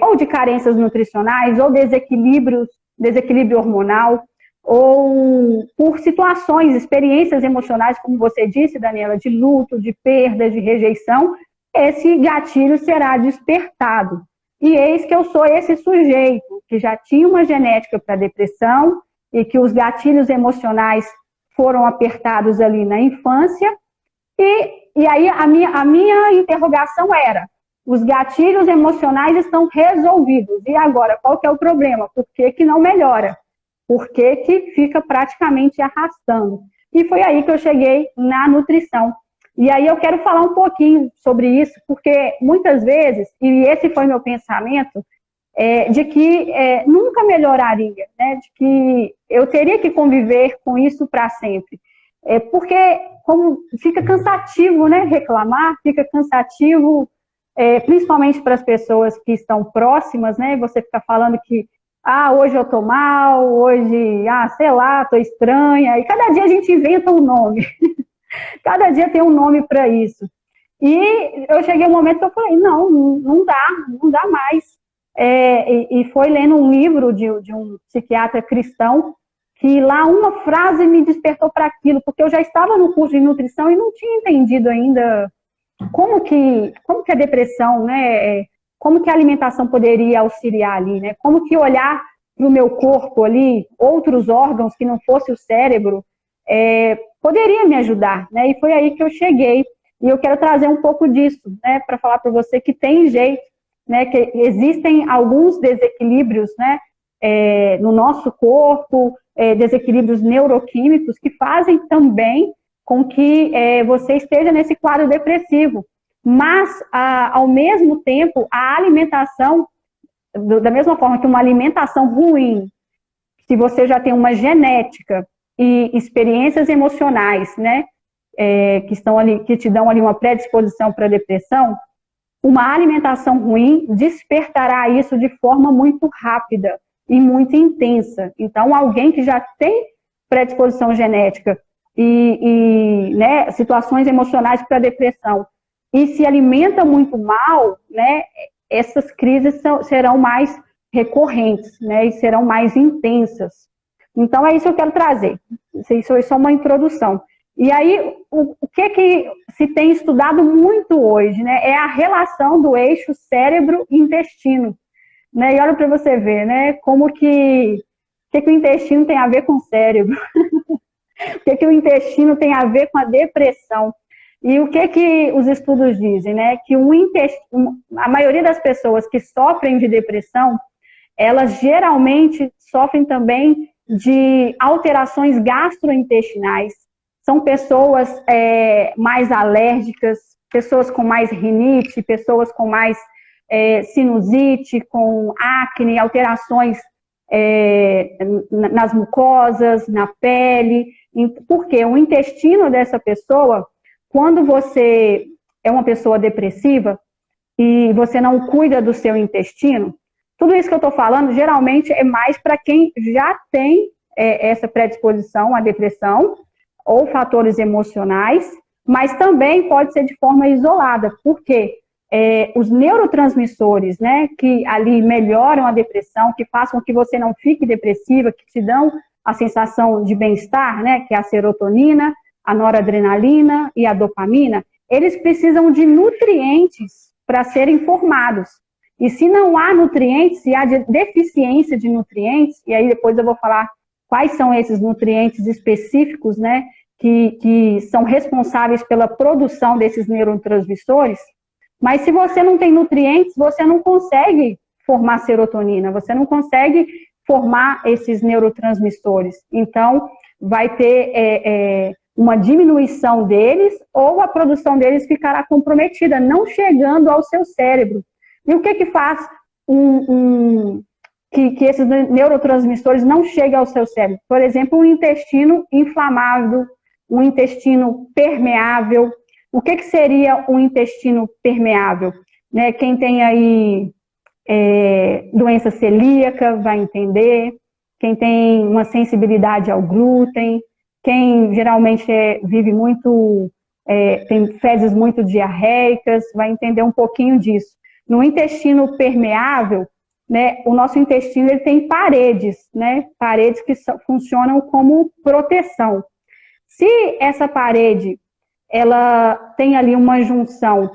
ou de carências nutricionais, ou desequilíbrio hormonal, ou por situações, experiências emocionais, como você disse, Daniela, de luto, de perda, de rejeição, esse gatilho será despertado. E eis que eu sou esse sujeito que já tinha uma genética para depressão e que os gatilhos emocionais foram apertados ali na infância. E aí a minha interrogação era: os gatilhos emocionais estão resolvidos. E agora, qual que é o problema? Por que que não melhora? Por que que fica praticamente arrastando? E foi aí que eu cheguei na nutrição. E aí eu quero falar um pouquinho sobre isso, porque muitas vezes, e esse foi meu pensamento, de que nunca melhoraria, né? De que eu teria que conviver com isso para sempre. Porque como fica cansativo, né? Reclamar, fica cansativo, principalmente para as pessoas que estão próximas, né? Você fica falando que hoje eu tô mal, hoje, sei lá, tô estranha, e cada dia a gente inventa um nome. Cada dia tem um nome para isso. E eu cheguei um momento que eu falei, não dá mais. E foi lendo um livro de um psiquiatra cristão, que lá uma frase me despertou para aquilo, porque eu já estava no curso de nutrição e não tinha entendido ainda como que a depressão, né, como que a alimentação poderia auxiliar ali, né, como que olhar para o meu corpo ali, outros órgãos que não fosse o cérebro, poderia me ajudar, né? E foi aí que eu cheguei. E eu quero trazer um pouco disso, né? Para falar para você que tem jeito, né? Que existem alguns desequilíbrios, né? No nosso corpo, desequilíbrios neuroquímicos que fazem também com que você esteja nesse quadro depressivo. Mas, ao mesmo tempo, a alimentação, da mesma forma que uma alimentação ruim, se você já tem uma genética e experiências emocionais, né, que estão ali, que te dão ali uma predisposição para depressão, uma alimentação ruim despertará isso de forma muito rápida e muito intensa. Então, alguém que já tem predisposição genética e né, situações emocionais para depressão e se alimenta muito mal, né, essas crises serão mais recorrentes, né, e serão mais intensas. Então, é isso que eu quero trazer. Isso é só uma introdução. E aí, o que se tem estudado muito hoje, né, é a relação do eixo cérebro-intestino. Né? E olha para você ver, né, como que o intestino tem a ver com o cérebro. O que o intestino tem a ver com a depressão. E o que os estudos dizem, né, que a maioria das pessoas que sofrem de depressão, elas geralmente sofrem também de alterações gastrointestinais, são pessoas mais alérgicas, pessoas com mais rinite, pessoas com mais sinusite, com acne, alterações nas mucosas, na pele. Porque o intestino dessa pessoa, quando você é uma pessoa depressiva e você não cuida do seu intestino, tudo isso que eu estou falando, geralmente, é mais para quem já tem essa predisposição à depressão ou fatores emocionais, mas também pode ser de forma isolada, porque os neurotransmissores, né, que ali melhoram a depressão, que façam que você não fique depressiva, que te dão a sensação de bem-estar, né, que é a serotonina, a noradrenalina e a dopamina, eles precisam de nutrientes para serem formados. E se não há nutrientes, se há deficiência de nutrientes, e aí depois eu vou falar quais são esses nutrientes específicos, né, que são responsáveis pela produção desses neurotransmissores, mas se você não tem nutrientes, você não consegue formar serotonina, você não consegue formar esses neurotransmissores. Então, vai ter uma diminuição deles ou a produção deles ficará comprometida, não chegando ao seu cérebro. E o que faz que esses neurotransmissores não cheguem ao seu cérebro? Por exemplo, um intestino inflamado, um intestino permeável. O que seria um intestino permeável? Né? Quem tem aí doença celíaca vai entender, quem tem uma sensibilidade ao glúten, quem geralmente vive muito, tem fezes muito diarreicas, vai entender um pouquinho disso. No intestino permeável, né, o nosso intestino ele tem paredes, né, paredes que funcionam como proteção. Se essa parede ela tem ali uma junção,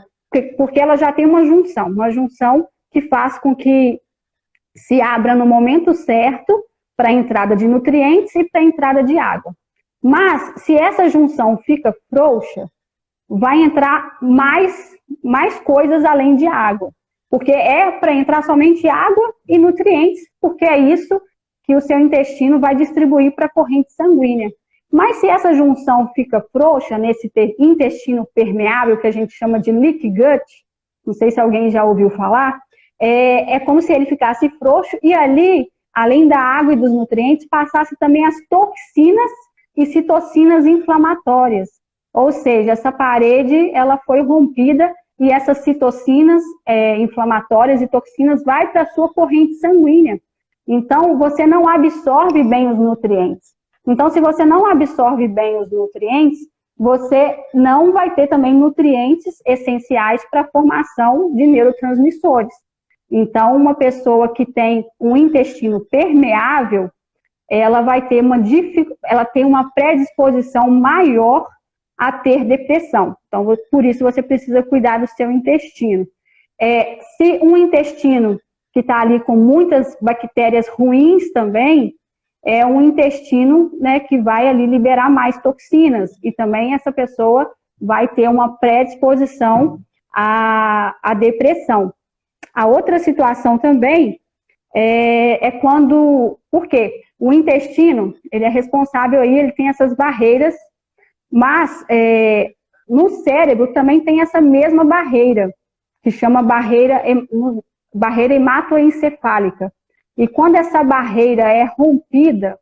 porque ela já tem uma junção que faz com que se abra no momento certo para a entrada de nutrientes e para a entrada de água. Mas, se essa junção fica frouxa, vai entrar mais coisas além de água. Porque é para entrar somente água e nutrientes, porque é isso que o seu intestino vai distribuir para a corrente sanguínea. Mas se essa junção fica frouxa nesse intestino permeável, que a gente chama de leaky gut, não sei se alguém já ouviu falar, é como se ele ficasse frouxo e ali, além da água e dos nutrientes, passasse também as toxinas e citocinas inflamatórias. Ou seja, essa parede ela foi rompida e essas citocinas inflamatórias e toxinas vai para a sua corrente sanguínea. Então, você não absorve bem os nutrientes. Então, se você não absorve bem os nutrientes, você não vai ter também nutrientes essenciais para a formação de neurotransmissores. Então, uma pessoa que tem um intestino permeável, ela vai ter ela tem uma predisposição maior a ter depressão. Então, por isso você precisa cuidar do seu intestino. Se um intestino que está ali com muitas bactérias ruins também, é um intestino, né, que vai ali liberar mais toxinas e também essa pessoa vai ter uma predisposição à depressão. A outra situação também quando... Por quê? O intestino, ele é responsável aí, ele tem essas barreiras, mas no cérebro também tem essa mesma barreira, que chama barreira hematoencefálica. E quando essa barreira é rompida,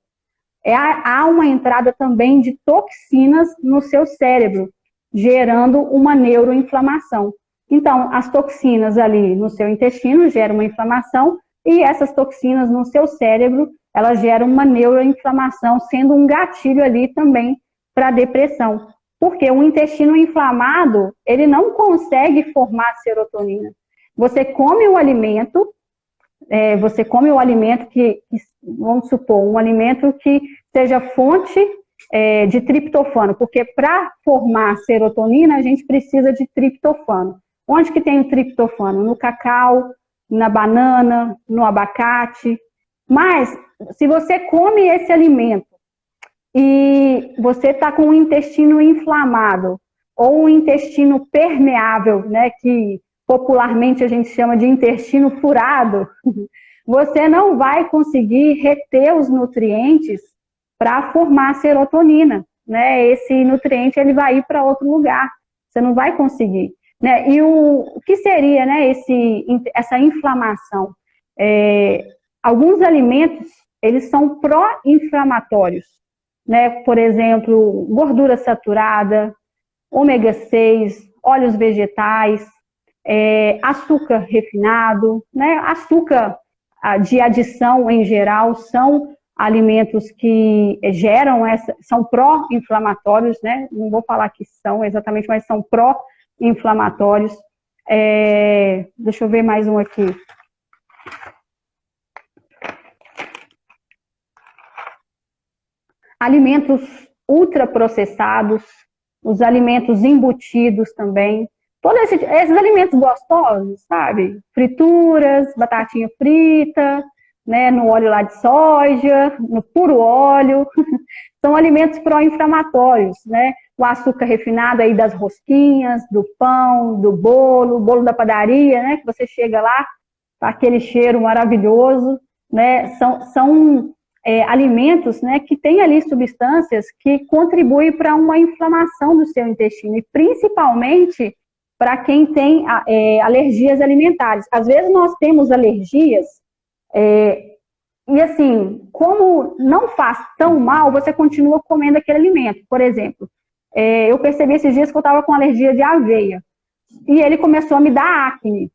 há uma entrada também de toxinas no seu cérebro, gerando uma neuroinflamação. Então, as toxinas ali no seu intestino geram uma inflamação e essas toxinas no seu cérebro, elas geram uma neuroinflamação, sendo um gatilho ali também para a depressão. Porque o intestino inflamado, ele não consegue formar serotonina. Você come o alimento, que, vamos supor, um alimento que seja fonte de triptofano, porque para formar serotonina, a gente precisa de triptofano. Onde que tem o triptofano? No cacau, na banana, no abacate. Mas, se você come esse alimento e você está com o intestino inflamado, ou um intestino permeável, né, que popularmente a gente chama de intestino furado, você não vai conseguir reter os nutrientes para formar serotonina, né? Esse nutriente ele vai ir para outro lugar, você não vai conseguir, né? E o que seria, né, essa inflamação? Alguns alimentos, eles são pró-inflamatórios, né? Por exemplo, gordura saturada, ômega 6, óleos vegetais, açúcar refinado, né? Açúcar de adição em geral são alimentos que são pró-inflamatórios, né? Não vou falar que são exatamente, mas são pró-inflamatórios. Deixa eu ver mais um aqui. Alimentos ultraprocessados, os alimentos embutidos também. Todos esses alimentos gostosos, sabe? Frituras, batatinha frita, né, no óleo lá de soja, no puro óleo, são alimentos pró-inflamatórios, né? O açúcar refinado aí das rosquinhas, do pão, do bolo da padaria, né? Que você chega lá, tá aquele cheiro maravilhoso, né? São alimentos, né, que têm ali substâncias que contribuem para uma inflamação do seu intestino, e principalmente para quem tem alergias alimentares. Às vezes nós temos alergias, e assim, como não faz tão mal, você continua comendo aquele alimento. Por exemplo, eu percebi esses dias que eu estava com alergia de aveia, e ele começou a me dar acne.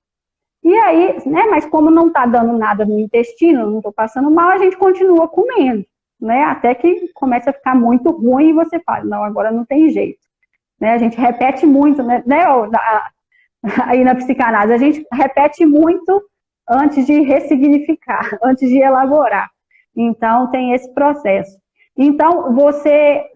E aí, né, mas como não está dando nada no intestino, não estou passando mal, a gente continua comendo, né, até que começa a ficar muito ruim e você fala, não, agora não tem jeito. Né, a gente repete muito, né, aí na psicanálise. A gente repete muito antes de ressignificar, antes de elaborar. Então, tem esse processo. Então,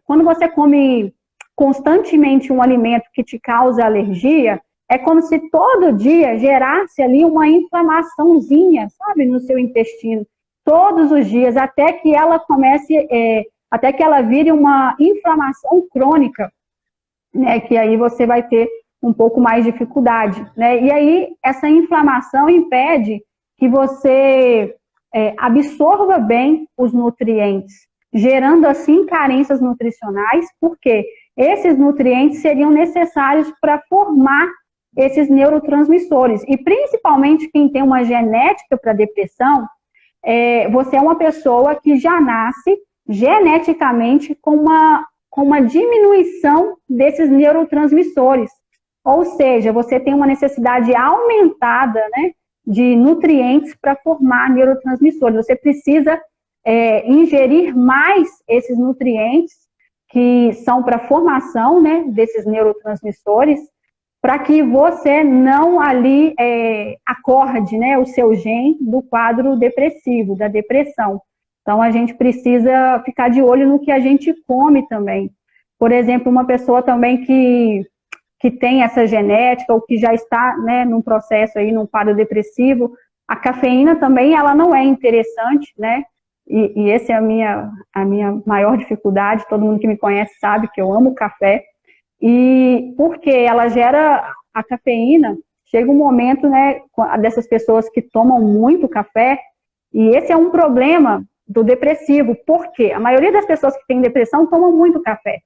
quando você come constantemente um alimento que te causa alergia, é como se todo dia gerasse ali uma inflamaçãozinha, sabe, no seu intestino. Todos os dias, até que ela até que ela vire uma inflamação crônica, né, que aí você vai ter um pouco mais de dificuldade, né? E aí, essa inflamação impede que você absorva bem os nutrientes, gerando assim carências nutricionais, porque esses nutrientes seriam necessários para formar esses neurotransmissores. E principalmente quem tem uma genética para depressão, você é uma pessoa que já nasce geneticamente com uma diminuição desses neurotransmissores. Ou seja, você tem uma necessidade aumentada, né, de nutrientes para formar neurotransmissores. Você precisa ingerir mais esses nutrientes que são para a formação, né, desses neurotransmissores, para que você não ali acorde, né, o seu gen do quadro depressivo, da depressão. Então, a gente precisa ficar de olho no que a gente come também. Por exemplo, uma pessoa também que tem essa genética ou que já está, né, num processo aí, num quadro depressivo, a cafeína também, ela não é interessante, né? E essa é a minha maior dificuldade. Todo mundo que me conhece sabe que eu amo café. E porque ela gera a cafeína, chega um momento, né, dessas pessoas que tomam muito café, e esse é um problema do depressivo. Por quê? A maioria das pessoas que têm depressão tomam muito café.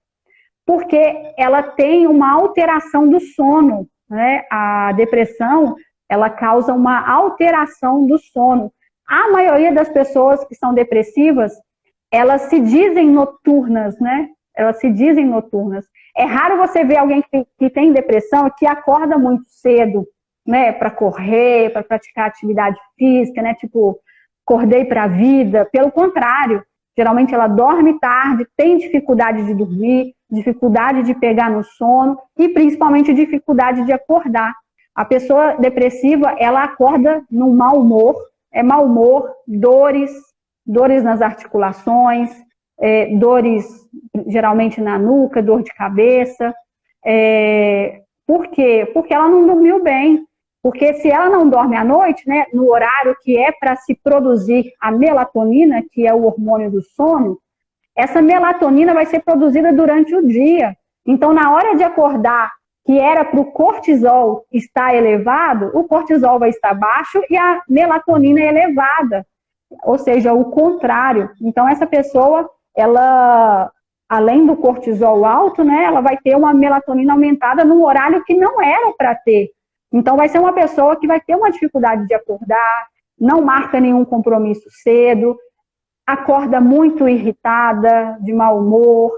Porque ela tem uma alteração do sono, né? A depressão, ela causa uma alteração do sono. A maioria das pessoas que são depressivas, elas se dizem noturnas, né? Elas se dizem noturnas. É raro você ver alguém que tem depressão que acorda muito cedo, né? Para correr, para praticar atividade física, né? Tipo, acordei para a vida. Pelo contrário, geralmente ela dorme tarde, tem dificuldade de dormir, dificuldade de pegar no sono e principalmente dificuldade de acordar. A pessoa depressiva, ela acorda num mau humor, mau humor, dores nas articulações, dores geralmente na nuca, dor de cabeça. Por quê? Porque ela não dormiu bem. Porque se ela não dorme à noite, né, no horário que é para se produzir a melatonina, que é o hormônio do sono, essa melatonina vai ser produzida durante o dia. Então, na hora de acordar, que era para o cortisol estar elevado, o cortisol vai estar baixo e a melatonina é elevada. Ou seja, o contrário. Então, essa pessoa, ela, além do cortisol alto, né, ela vai ter uma melatonina aumentada num horário que não era para ter. Então, vai ser uma pessoa que vai ter uma dificuldade de acordar, não marca nenhum compromisso cedo, acorda muito irritada, de mau humor,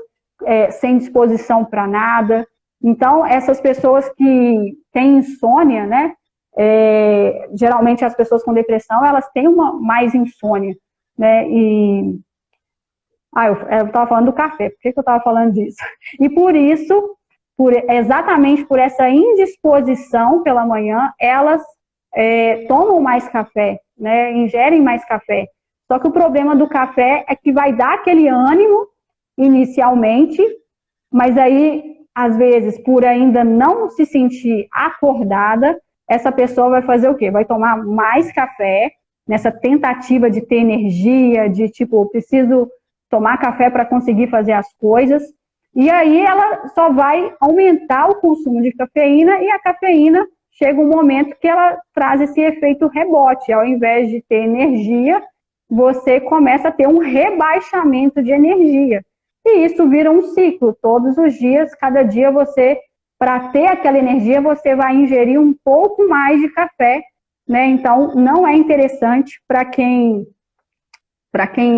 sem disposição para nada. Então, essas pessoas que têm insônia, né? Geralmente as pessoas com depressão, elas têm mais insônia, né? Eu estava falando do café, por que eu estava falando disso? E por isso, exatamente por essa indisposição pela manhã, elas tomam mais café, né? Ingerem mais café. Só que o problema do café é que vai dar aquele ânimo inicialmente, mas aí, às vezes, por ainda não se sentir acordada, essa pessoa vai fazer o quê? Vai tomar mais café, nessa tentativa de ter energia, de tipo, eu preciso tomar café para conseguir fazer as coisas, e aí ela só vai aumentar o consumo de cafeína, e a cafeína chega um momento que ela traz esse efeito rebote. Ao invés de ter energia, você começa a ter um rebaixamento de energia. E isso vira um ciclo. Todos os dias, cada dia você, para ter aquela energia, você vai ingerir um pouco mais de café, né? Então, não é interessante para quem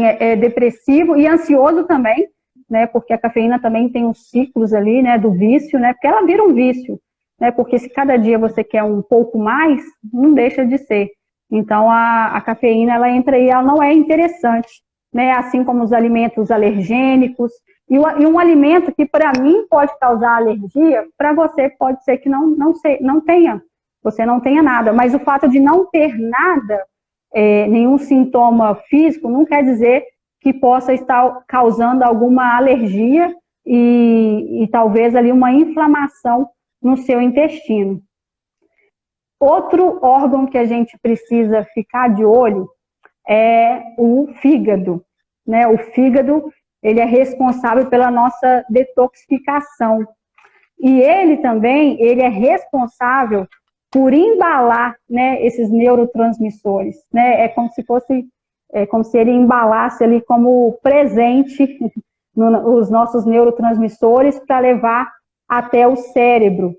é depressivo e ansioso também, né? Porque a cafeína também tem uns ciclos ali, né? Do vício, né? Porque ela vira um vício, né? Porque se cada dia você quer um pouco mais, não deixa de ser. Então, a cafeína, ela entra aí, ela não é interessante, né? Assim como os alimentos alergênicos. E um alimento que, para mim, pode causar alergia, para você pode ser que não tenha você não tenha nada. Mas o fato de não ter nada, nenhum sintoma físico, não quer dizer que possa estar causando alguma alergia e talvez ali uma inflamação no seu intestino. Outro órgão que a gente precisa ficar de olho é o fígado, né? O fígado, ele é responsável pela nossa detoxificação. E ele também, ele é responsável por embalar, né, esses neurotransmissores, né? Como se ele embalasse ali como presente os nossos neurotransmissores para levar até o cérebro,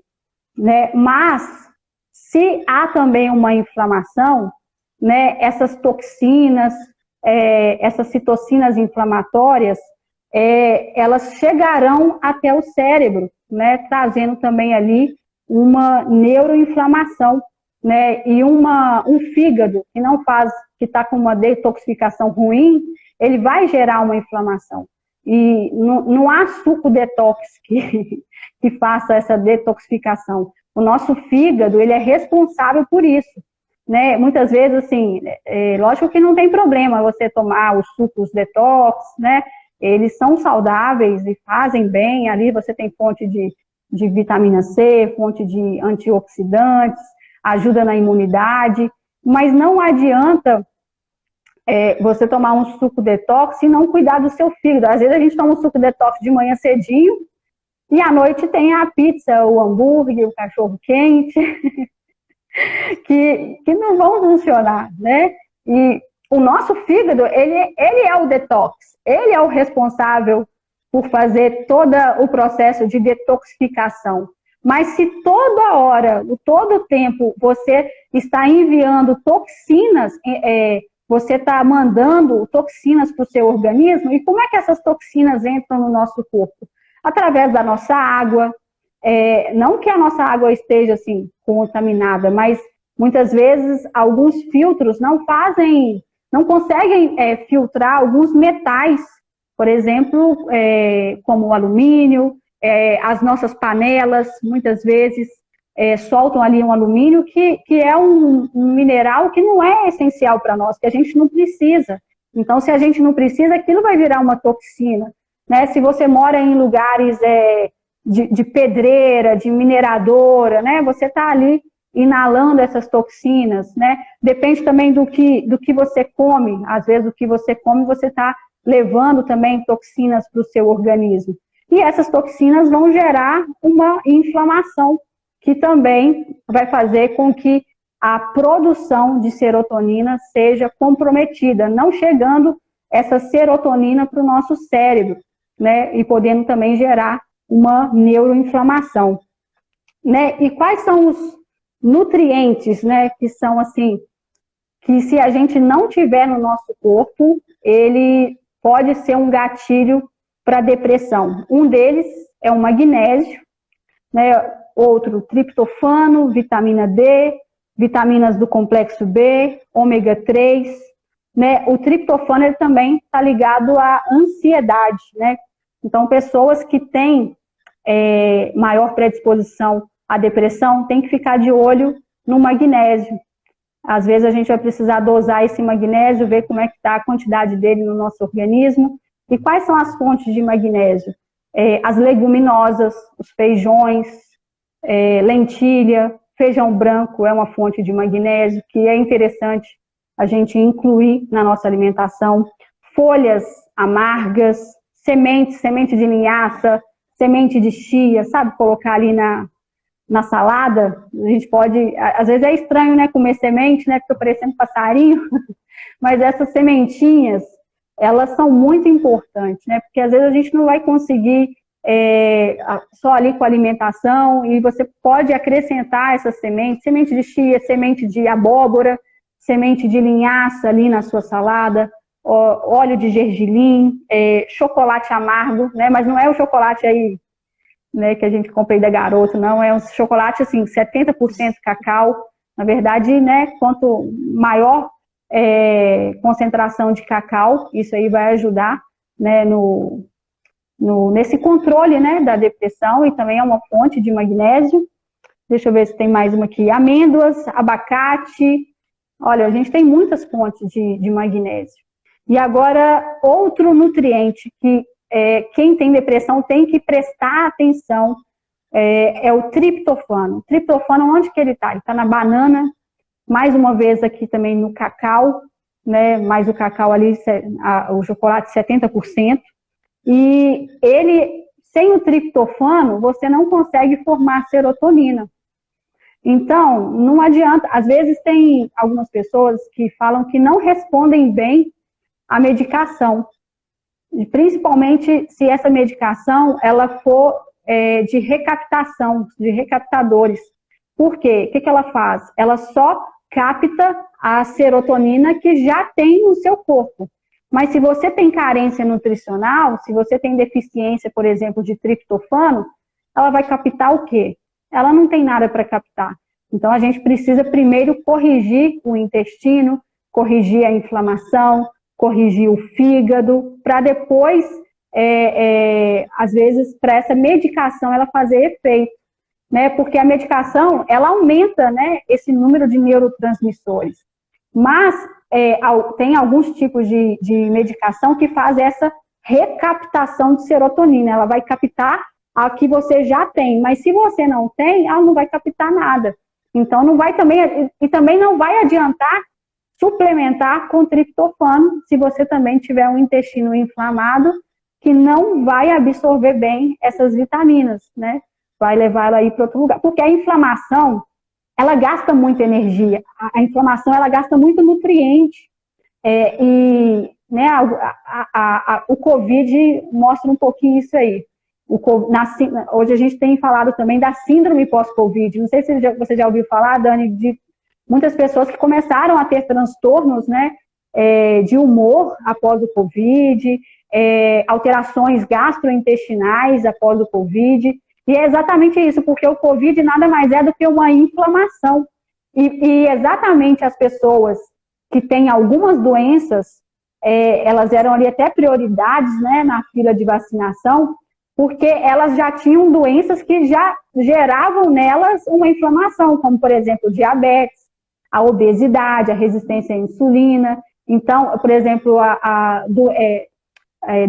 né? Mas se há também uma inflamação, né, essas toxinas, essas citocinas inflamatórias, elas chegarão até o cérebro, né, trazendo também ali uma neuroinflamação, né, e um fígado que está com uma detoxificação ruim, ele vai gerar uma inflamação. E não há suco detox que faça essa detoxificação. O nosso fígado, ele é responsável por isso, né? Muitas vezes, assim, lógico que não tem problema você tomar os sucos detox, né? Eles são saudáveis e fazem bem, ali você tem fonte de vitamina C, fonte de antioxidantes, ajuda na imunidade, mas não adianta você tomar um suco detox e não cuidar do seu fígado. Às vezes a gente toma um suco detox de manhã cedinho e à noite tem a pizza, o hambúrguer, o cachorro quente, que não vão funcionar, né? E o nosso fígado, ele é o detox, ele é o responsável por fazer todo o processo de detoxificação. Mas se toda hora, todo o tempo, você está enviando toxinas, você está mandando toxinas para o seu organismo, e como é que essas toxinas entram no nosso corpo? Através da nossa água, não que a nossa água esteja assim contaminada, mas muitas vezes alguns filtros não conseguem filtrar alguns metais, por exemplo, como o alumínio, as nossas panelas, muitas vezes soltam ali um alumínio que é um mineral que não é essencial para nós, que a gente não precisa. Então, se a gente não precisa, aquilo vai virar uma toxina, né? Se você mora em lugares de pedreira, de mineradora, né? Você está ali inalando essas toxinas, né? Depende também do que você come. Às vezes, o que você come, você está levando também toxinas para o seu organismo. E essas toxinas vão gerar uma inflamação, que também vai fazer com que a produção de serotonina seja comprometida, não chegando essa serotonina para o nosso cérebro, né? E podendo também gerar uma neuroinflamação, né? E quais são os nutrientes, né, que são assim, que se a gente não tiver no nosso corpo, ele pode ser um gatilho para depressão. Um deles é o magnésio, né? Outro, triptofano, vitamina D, vitaminas do complexo B, ômega 3, né? O triptofano ele também está ligado à ansiedade, né? Então, pessoas que têm maior predisposição à depressão têm que ficar de olho no magnésio. Às vezes a gente vai precisar dosar esse magnésio, ver como é que está a quantidade dele no nosso organismo. E quais são as fontes de magnésio? As leguminosas, os feijões, lentilha, feijão branco é uma fonte de magnésio que é interessante a gente incluir na nossa alimentação. Folhas amargas, semente de linhaça, semente de chia, sabe? Colocar ali na salada, a gente pode, às vezes é estranho, né, comer semente, né, fica parecendo passarinho, mas essas sementinhas, elas são muito importantes, né, porque às vezes a gente não vai conseguir só ali com a alimentação, e você pode acrescentar essas sementes, semente de chia, semente de abóbora, semente de linhaça ali na sua salada, óleo de gergelim, chocolate amargo, né, mas não é o chocolate aí, né, que a gente compra aí da Garoto, não, é um chocolate assim, 70% cacau. Na verdade, né, quanto maior concentração de cacau, isso aí vai ajudar, né, nesse controle, né, da depressão, e também é uma fonte de magnésio, Deixa eu ver se tem mais uma aqui. Amêndoas, abacate. Olha, a gente tem muitas fontes de magnésio. E agora, outro nutriente que quem tem depressão tem que prestar atenção é o triptofano. O triptofano, onde que ele está? Ele está na banana, mais uma vez aqui também no cacau, né? Mais o cacau ali, o chocolate 70%. E ele, sem o triptofano, você não consegue formar serotonina. Então, não adianta, às vezes tem algumas pessoas que falam que não respondem bem à medicação, principalmente se essa medicação ela for de recaptação, de recaptadores. Por quê? O que ela faz? Ela só capta a serotonina que já tem no seu corpo. Mas se você tem carência nutricional, se você tem deficiência, por exemplo, de triptofano, ela vai captar o quê? Ela não tem nada para captar. Então, a gente precisa primeiro corrigir o intestino, corrigir a inflamação, corrigir o fígado, para depois, às vezes, para essa medicação ela fazer efeito, né? Porque a medicação, ela aumenta, né, esse número de neurotransmissores. Mas tem alguns tipos de medicação que faz essa recaptação de serotonina. Ela vai captar a que você já tem, mas se você não tem, ela não vai captar nada. Então, não vai também não vai adiantar suplementar com triptofano se você também tiver um intestino inflamado que não vai absorver bem essas vitaminas, né? Vai levar ela aí para outro lugar. Porque a inflamação, ela gasta muita energia. A inflamação, ela gasta muito nutriente. Né, o Covid mostra um pouquinho isso aí. Hoje a gente tem falado também da síndrome pós-Covid. Não sei se você já ouviu falar, Dani, de muitas pessoas que começaram a ter transtornos, né, de humor após o Covid, alterações gastrointestinais após o Covid. E é exatamente isso, porque o Covid nada mais é do que uma inflamação. E exatamente as pessoas que têm algumas doenças, elas eram ali até prioridades, né, na fila de vacinação, porque elas já tinham doenças que já geravam nelas uma inflamação, como, por exemplo, o diabetes, a obesidade, a resistência à insulina. Então, por exemplo, a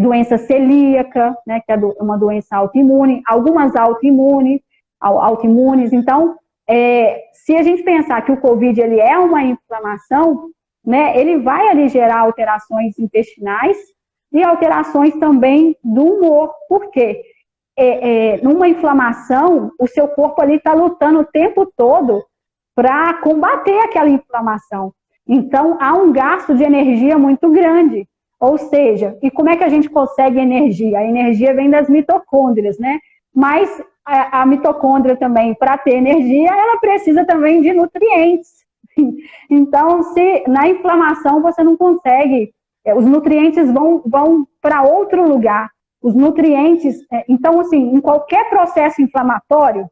doença celíaca, né, que é uma doença autoimune, algumas autoimunes. Então, se a gente pensar que o Covid ele é uma inflamação, né, ele vai ali gerar alterações intestinais e alterações também do humor. Por quê? Numa inflamação, o seu corpo ali está lutando o tempo todo para combater aquela inflamação. Então, há um gasto de energia muito grande. Ou seja, e como é que a gente consegue energia? A energia vem das mitocôndrias, né? Mas a mitocôndria também, para ter energia, ela precisa também de nutrientes. Então, se na inflamação você não consegue, os nutrientes vão para outro lugar. Os nutrientes, então, assim, em qualquer processo inflamatório,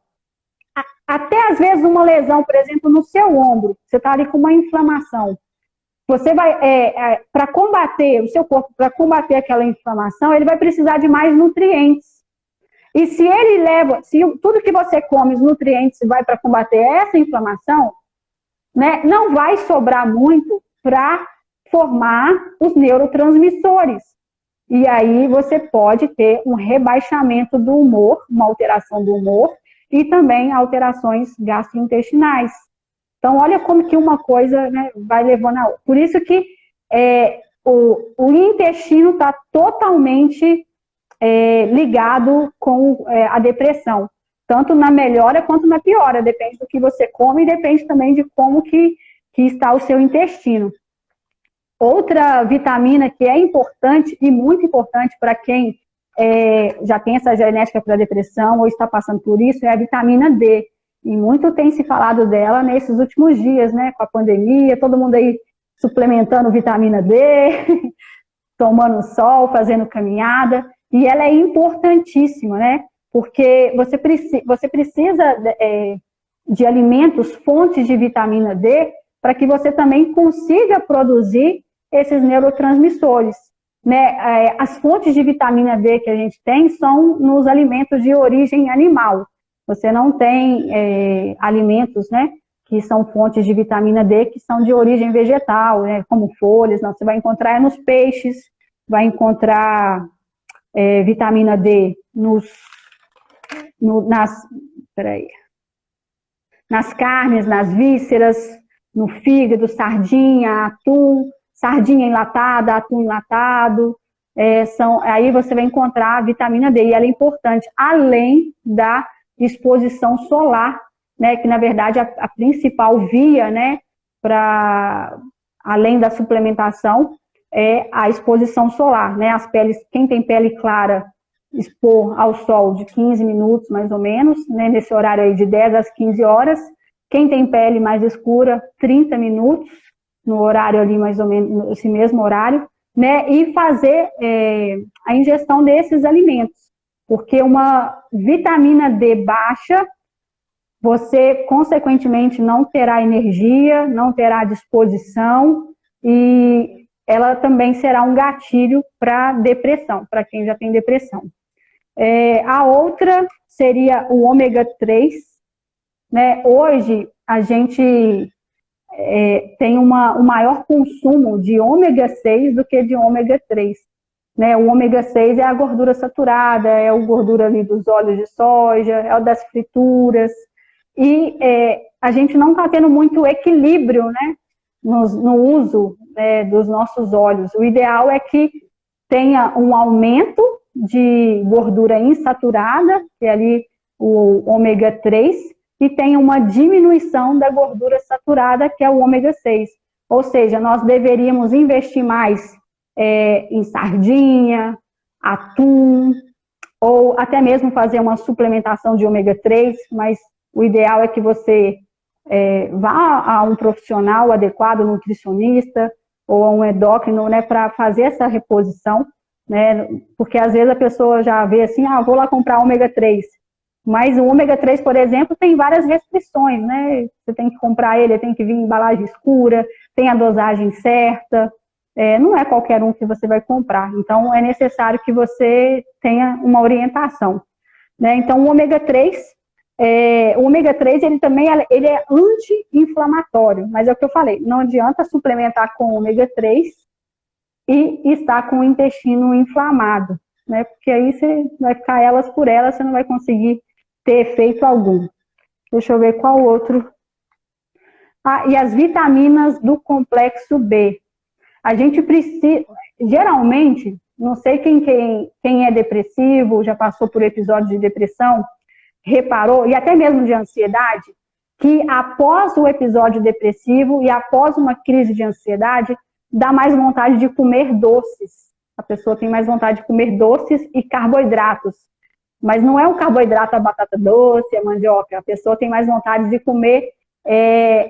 até às vezes uma lesão, por exemplo, no seu ombro, você está ali com uma inflamação. Você vai, para combater, o seu corpo, para combater aquela inflamação, ele vai precisar de mais nutrientes. E se ele se tudo que você come, os nutrientes, vai para combater essa inflamação, né, não vai sobrar muito para formar os neurotransmissores. E aí você pode ter um rebaixamento do humor, uma alteração do humor, e também alterações gastrointestinais. Então, olha como que uma coisa, né, vai levando a outra. Por isso que o intestino está totalmente ligado com a depressão. Tanto na melhora quanto na piora. Depende do que você come e depende também de como que está o seu intestino. Outra vitamina que é importante e muito importante para quem já tem essa genética para depressão ou está passando por isso é a vitamina D. E muito tem se falado dela nesses últimos dias, né? Com a pandemia, todo mundo aí suplementando vitamina D, tomando sol, fazendo caminhada. E ela é importantíssima, né? Porque você precisa de alimentos, fontes de vitamina D, para que você também consiga produzir esses neurotransmissores. Né? As fontes de vitamina D que a gente tem são nos alimentos de origem animal. Você não tem alimentos, né, que são fontes de vitamina D, que são de origem vegetal, né, como folhas, não, você vai encontrar nos peixes, vai encontrar vitamina D nas carnes, nas vísceras, no fígado, sardinha enlatada, atum enlatado, aí você vai encontrar a vitamina D, e ela é importante, além da exposição solar, né, que na verdade a principal via, né, além da suplementação, é a exposição solar, né, as peles, quem tem pele clara, expor ao sol de 15 minutos, mais ou menos, né, nesse horário aí de 10 às 15 horas, quem tem pele mais escura, 30 minutos, no horário ali, mais ou menos, esse mesmo horário, né, e fazer a ingestão desses alimentos, porque uma vitamina D baixa, você, consequentemente, não terá energia, não terá disposição, e ela também será um gatilho para depressão, para quem já tem depressão. A outra seria o ômega 3, né? Hoje, a gente tem um maior consumo de ômega 6 do que de ômega 3. Né? O ômega 6 é a gordura saturada, é a gordura ali dos óleos de soja, é o das frituras, e a gente não está tendo muito equilíbrio, né, no uso dos nossos óleos. O ideal é que tenha um aumento de gordura insaturada, que é ali o ômega 3, e tenha uma diminuição da gordura saturada, que é o ômega 6. Ou seja, nós deveríamos investir mais em sardinha, atum, ou até mesmo fazer uma suplementação de ômega 3, mas o ideal é que você vá a um profissional adequado, um nutricionista, ou a um endócrino, né, para fazer essa reposição, né, porque às vezes a pessoa já vê assim, vou lá comprar ômega 3, mas o ômega 3, por exemplo, tem várias restrições, né, você tem que comprar ele tem que vir em embalagem escura, tem a dosagem certa, não é qualquer um que você vai comprar, então é necessário que você tenha uma orientação, né, então o ômega 3, ele também ele é anti-inflamatório, mas é o que eu falei, não adianta suplementar com ômega 3 e estar com o intestino inflamado, né? Porque aí você vai ficar elas por elas, você não vai conseguir ter efeito algum. Deixa eu ver qual outro. E as vitaminas do complexo B. A gente precisa, geralmente, não sei quem é depressivo, já passou por episódio de depressão, reparou, e até mesmo de ansiedade, que após o episódio depressivo e após uma crise de ansiedade, dá mais vontade de comer doces. A pessoa tem mais vontade de comer doces e carboidratos. Mas não é o carboidrato, a batata doce, a mandioca. A pessoa tem mais vontade de comer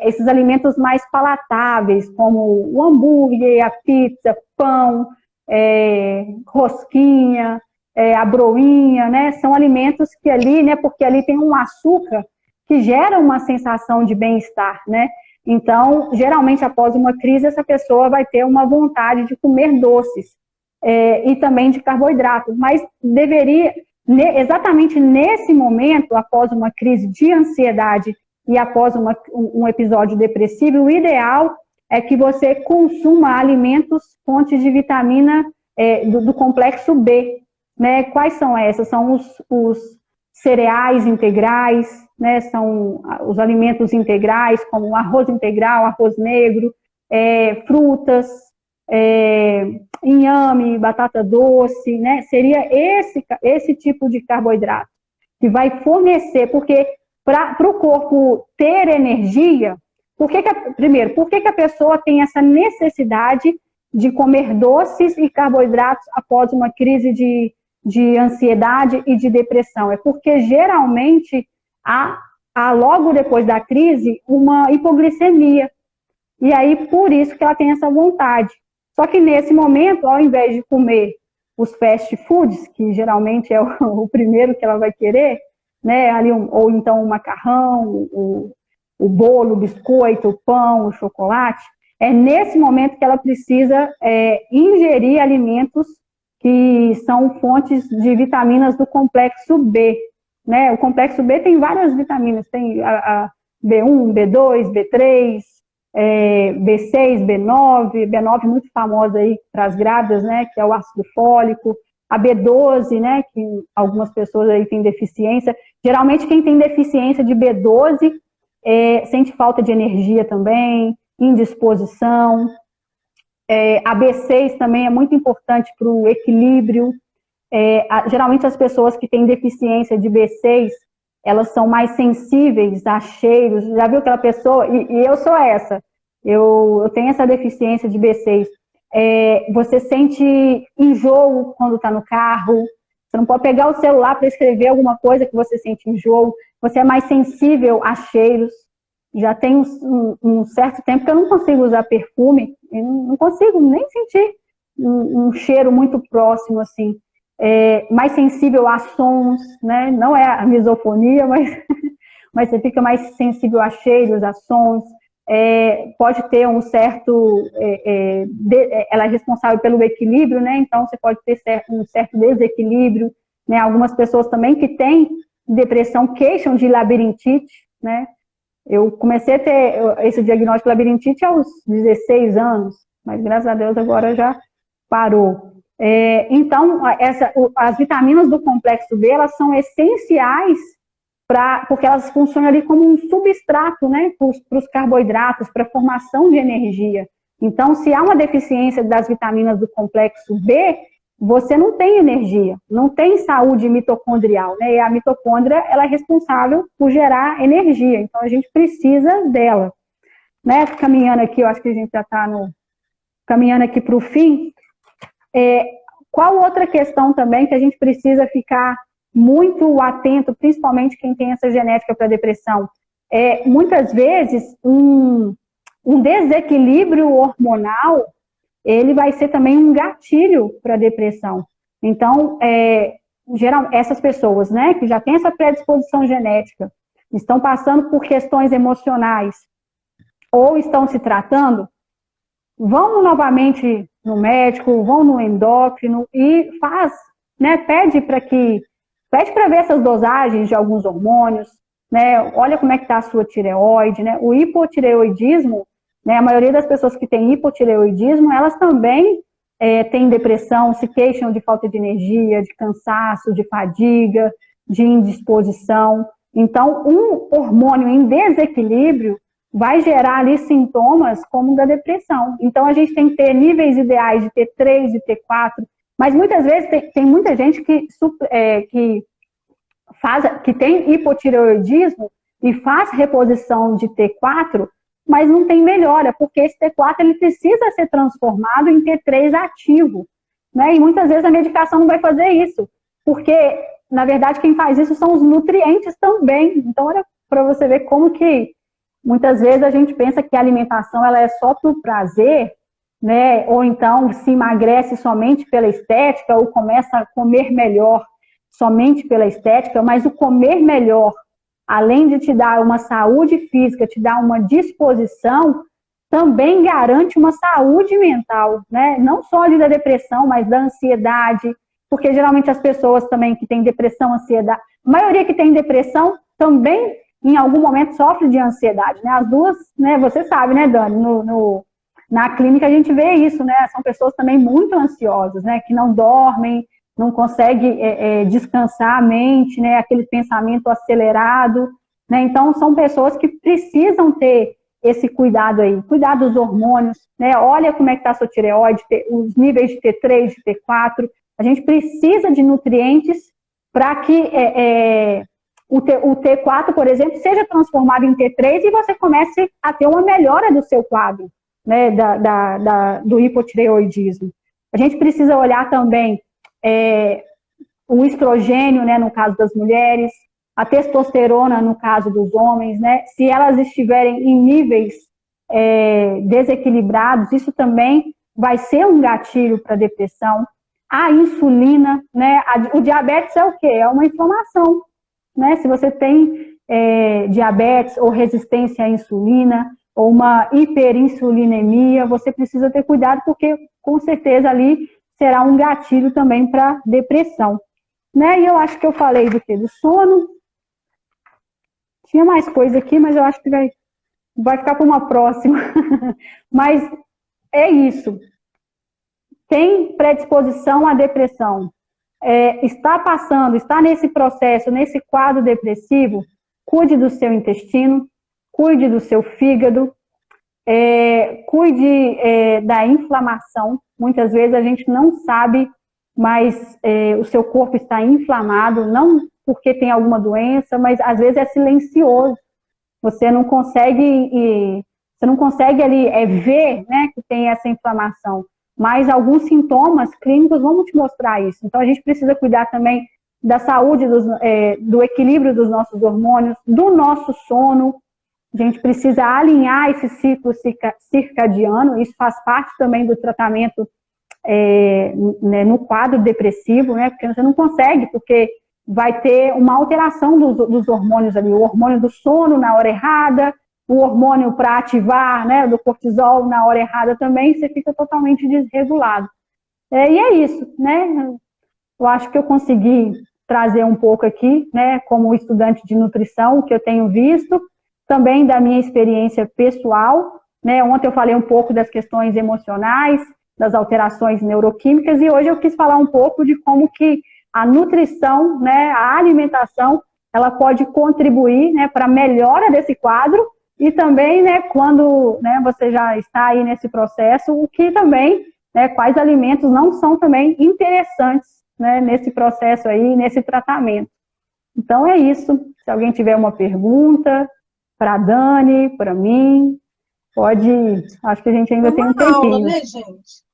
esses alimentos mais palatáveis, como o hambúrguer, a pizza, pão, rosquinha, a broinha, né? São alimentos que ali, né? Porque ali tem um açúcar que gera uma sensação de bem-estar, né? Então, geralmente, após uma crise, essa pessoa vai ter uma vontade de comer doces e também de carboidratos, mas deveria, exatamente nesse momento, após uma crise de ansiedade e após um episódio depressivo, o ideal é que você consuma alimentos fontes de vitamina do complexo B, né? Quais são essas? São os cereais integrais, né? São os alimentos integrais, como arroz integral, arroz negro, frutas, inhame, batata doce, né? Seria esse tipo de carboidrato que vai fornecer, porque para o corpo ter energia, primeiro, por que a pessoa tem essa necessidade de comer doces e carboidratos após uma crise de ansiedade e de depressão? É porque geralmente há logo depois da crise uma hipoglicemia, e aí por isso que ela tem essa vontade. Só que nesse momento, ao invés de comer os fast foods, que geralmente é o primeiro que ela vai querer, né, ali ou então o macarrão, o bolo, o biscoito, o pão, o chocolate, é nesse momento que ela precisa ingerir alimentos que são fontes de vitaminas do complexo B, né? O complexo B tem várias vitaminas, tem a B1, B2, B3, B6, B9, B9 muito famosa aí para as grávidas, né? Que é o ácido fólico, a B12, né? Que algumas pessoas aí têm deficiência. Geralmente quem tem deficiência de B12 sente falta de energia também, indisposição. A B6 também é muito importante para o equilíbrio. Geralmente as pessoas que têm deficiência de B6, elas são mais sensíveis a cheiros. Já viu aquela pessoa? E eu sou essa. Eu tenho essa deficiência de B6. Você sente enjoo quando está no carro. Você não pode pegar o celular para escrever alguma coisa que você sente enjoo. Você é mais sensível a cheiros. Já tem um certo tempo que eu não consigo usar perfume. Eu não consigo nem sentir um cheiro muito próximo, assim. Mais sensível a sons, né? Não é a misofonia, mas você fica mais sensível a cheiros, a sons. Pode ter um certo... ela é responsável pelo equilíbrio, né? Então, você pode ter um certo desequilíbrio, né? Algumas pessoas também que têm depressão queixam de labirintite, né? Eu comecei a ter esse diagnóstico de labirintite aos 16 anos, mas graças a Deus agora já parou. Então, as vitaminas do complexo B, elas são essenciais porque elas funcionam ali como um substrato, né, para os carboidratos, para a formação de energia. Então, se há uma deficiência das vitaminas do complexo B, você não tem energia, não tem saúde mitocondrial, né? E a mitocôndria, ela é responsável por gerar energia, então a gente precisa dela, né? Caminhando aqui, eu acho que a gente já está caminhando aqui para o fim. Qual outra questão também que a gente precisa ficar muito atento, principalmente quem tem essa genética para depressão? Muitas vezes, um desequilíbrio hormonal, ele vai ser também um gatilho para a depressão. Então, essas pessoas, né, que já têm essa predisposição genética, estão passando por questões emocionais ou estão se tratando, vão novamente no médico, vão no endócrino e pede para ver essas dosagens de alguns hormônios, né, olha como é que está a sua tireoide, né, o hipotireoidismo, né, a maioria das pessoas que têm hipotireoidismo, elas também têm depressão, se queixam de falta de energia, de cansaço, de fadiga, de indisposição. Então, um hormônio em desequilíbrio vai gerar ali sintomas como da depressão. Então, a gente tem que ter níveis ideais de T3, de T4, mas muitas vezes tem muita gente que tem hipotireoidismo e faz reposição de T4, mas não tem melhora, porque esse T4 ele precisa ser transformado em T3 ativo, né? E muitas vezes a medicação não vai fazer isso, porque, na verdade, quem faz isso são os nutrientes também. Então, olha para você ver como que, muitas vezes, a gente pensa que a alimentação ela é só por prazer, né? Ou então se emagrece somente pela estética, ou começa a comer melhor somente pela estética, mas o comer melhor, além de te dar uma saúde física, te dar uma disposição, também garante uma saúde mental, né? Não só da depressão, mas da ansiedade, porque geralmente as pessoas também que têm depressão, ansiedade, a maioria que tem depressão também, em algum momento, sofre de ansiedade, né? As duas, né? Você sabe, né, Dani? Na clínica a gente vê isso, né? São pessoas também muito ansiosas, né? Que não dormem, não consegue descansar a mente, né, aquele pensamento acelerado, né, então são pessoas que precisam ter esse cuidado aí, cuidar dos hormônios, né, olha como é que está a sua tireoide, os níveis de T3, de T4, a gente precisa de nutrientes para que o T4, por exemplo, seja transformado em T3 e você comece a ter uma melhora do seu quadro, né, do hipotireoidismo. A gente precisa olhar também o estrogênio, né, no caso das mulheres, a testosterona no caso dos homens, né, se elas estiverem em níveis desequilibrados, isso também vai ser um gatilho para depressão. A insulina, né, o diabetes é o quê? É uma inflamação, né, se você tem diabetes ou resistência à insulina, ou uma hiperinsulinemia, você precisa ter cuidado, porque com certeza ali será um gatilho também para depressão. né? E eu acho que eu falei do quê? Do sono. Tinha mais coisa aqui, mas eu acho que vai ficar para uma próxima. Mas é isso. Tem predisposição à depressão, está nesse processo, nesse quadro depressivo, cuide do seu intestino, cuide do seu fígado, cuide da inflamação. Muitas vezes a gente não sabe, mas o seu corpo está inflamado, não porque tem alguma doença, mas às vezes é silencioso. Você não consegue ali ver, né, que tem essa inflamação. Mas alguns sintomas clínicos vão te mostrar isso. Então, a gente precisa cuidar também da saúde, do equilíbrio dos nossos hormônios, do nosso sono. A gente precisa alinhar esse ciclo circadiano. Isso faz parte também do tratamento né, no quadro depressivo, né? Porque você não consegue, porque vai ter uma alteração dos hormônios ali. O hormônio do sono na hora errada, o hormônio para ativar, né, do cortisol na hora errada também, você fica totalmente desregulado. E é isso, né? Eu acho que eu consegui trazer um pouco aqui, né, como estudante de nutrição, o que eu tenho visto, também da minha experiência pessoal, né? Ontem eu falei um pouco das questões emocionais, das alterações neuroquímicas, e hoje eu quis falar um pouco de como que a nutrição, né, a alimentação, ela pode contribuir, né, para a melhora desse quadro. E também, né, quando, né, você já está aí nesse processo, o que também, né, quais alimentos não são também interessantes, né, nesse processo aí, nesse tratamento. Então é isso. Se alguém tiver uma pergunta para a Dani, para mim, pode. Acho que a gente ainda tem um tempinho.
Uma aula, né, gente?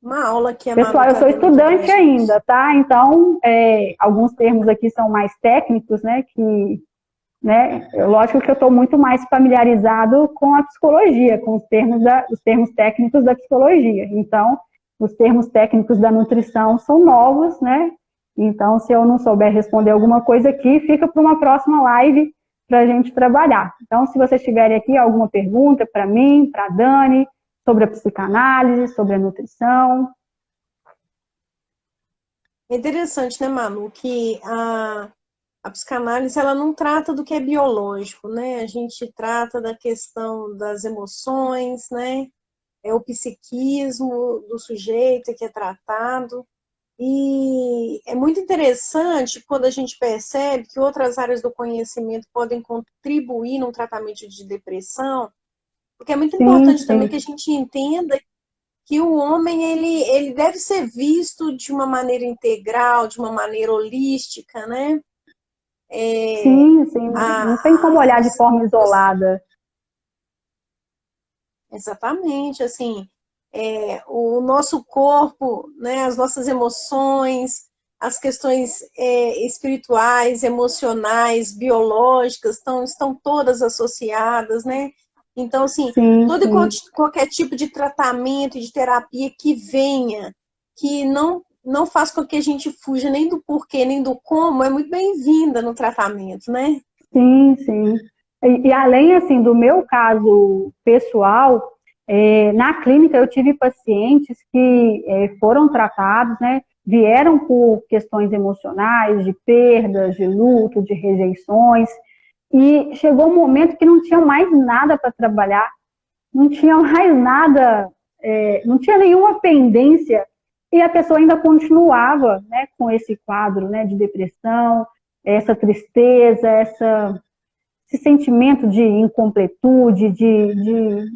Uma aula que a
Pessoal, eu sou estudante ainda, tá? Então, alguns termos aqui são mais técnicos, né, né? Lógico que eu estou muito mais familiarizado com a psicologia, com os termos técnicos da psicologia. Então, os termos técnicos da nutrição são novos, né? Então, se eu não souber responder alguma coisa aqui, fica para uma próxima live para a gente trabalhar. Então, se vocês tiverem aqui alguma pergunta para mim, para a Dani, sobre a psicanálise, sobre a nutrição.
É interessante, né, Manu, que a psicanálise, ela não trata do que é biológico, né? A gente trata da questão das emoções, né? É o psiquismo do sujeito que é tratado. E é muito interessante quando a gente percebe que outras áreas do conhecimento podem contribuir no tratamento de depressão, porque é muito importante também que a gente entenda que o homem ele deve ser visto de uma maneira integral, de uma maneira holística, né?
Sim. Não tem como olhar de forma isolada.
Exatamente, assim, o nosso corpo, né, as nossas emoções, as questões espirituais, emocionais, biológicas, estão todas associadas, né? Então, assim, todo e qualquer tipo de tratamento, de terapia que venha, que não faz com que a gente fuja nem do porquê, nem do como, é muito bem-vinda no tratamento, né?
Sim. E além, assim, do meu caso pessoal, na clínica eu tive pacientes que foram tratados, né? Vieram por questões emocionais, de perdas, de luto, de rejeições, e chegou um momento que não tinha mais nada para trabalhar, não tinha mais nada, não tinha nenhuma pendência, e a pessoa ainda continuava, né, com esse quadro, né, de depressão, essa tristeza, esse sentimento de incompletude,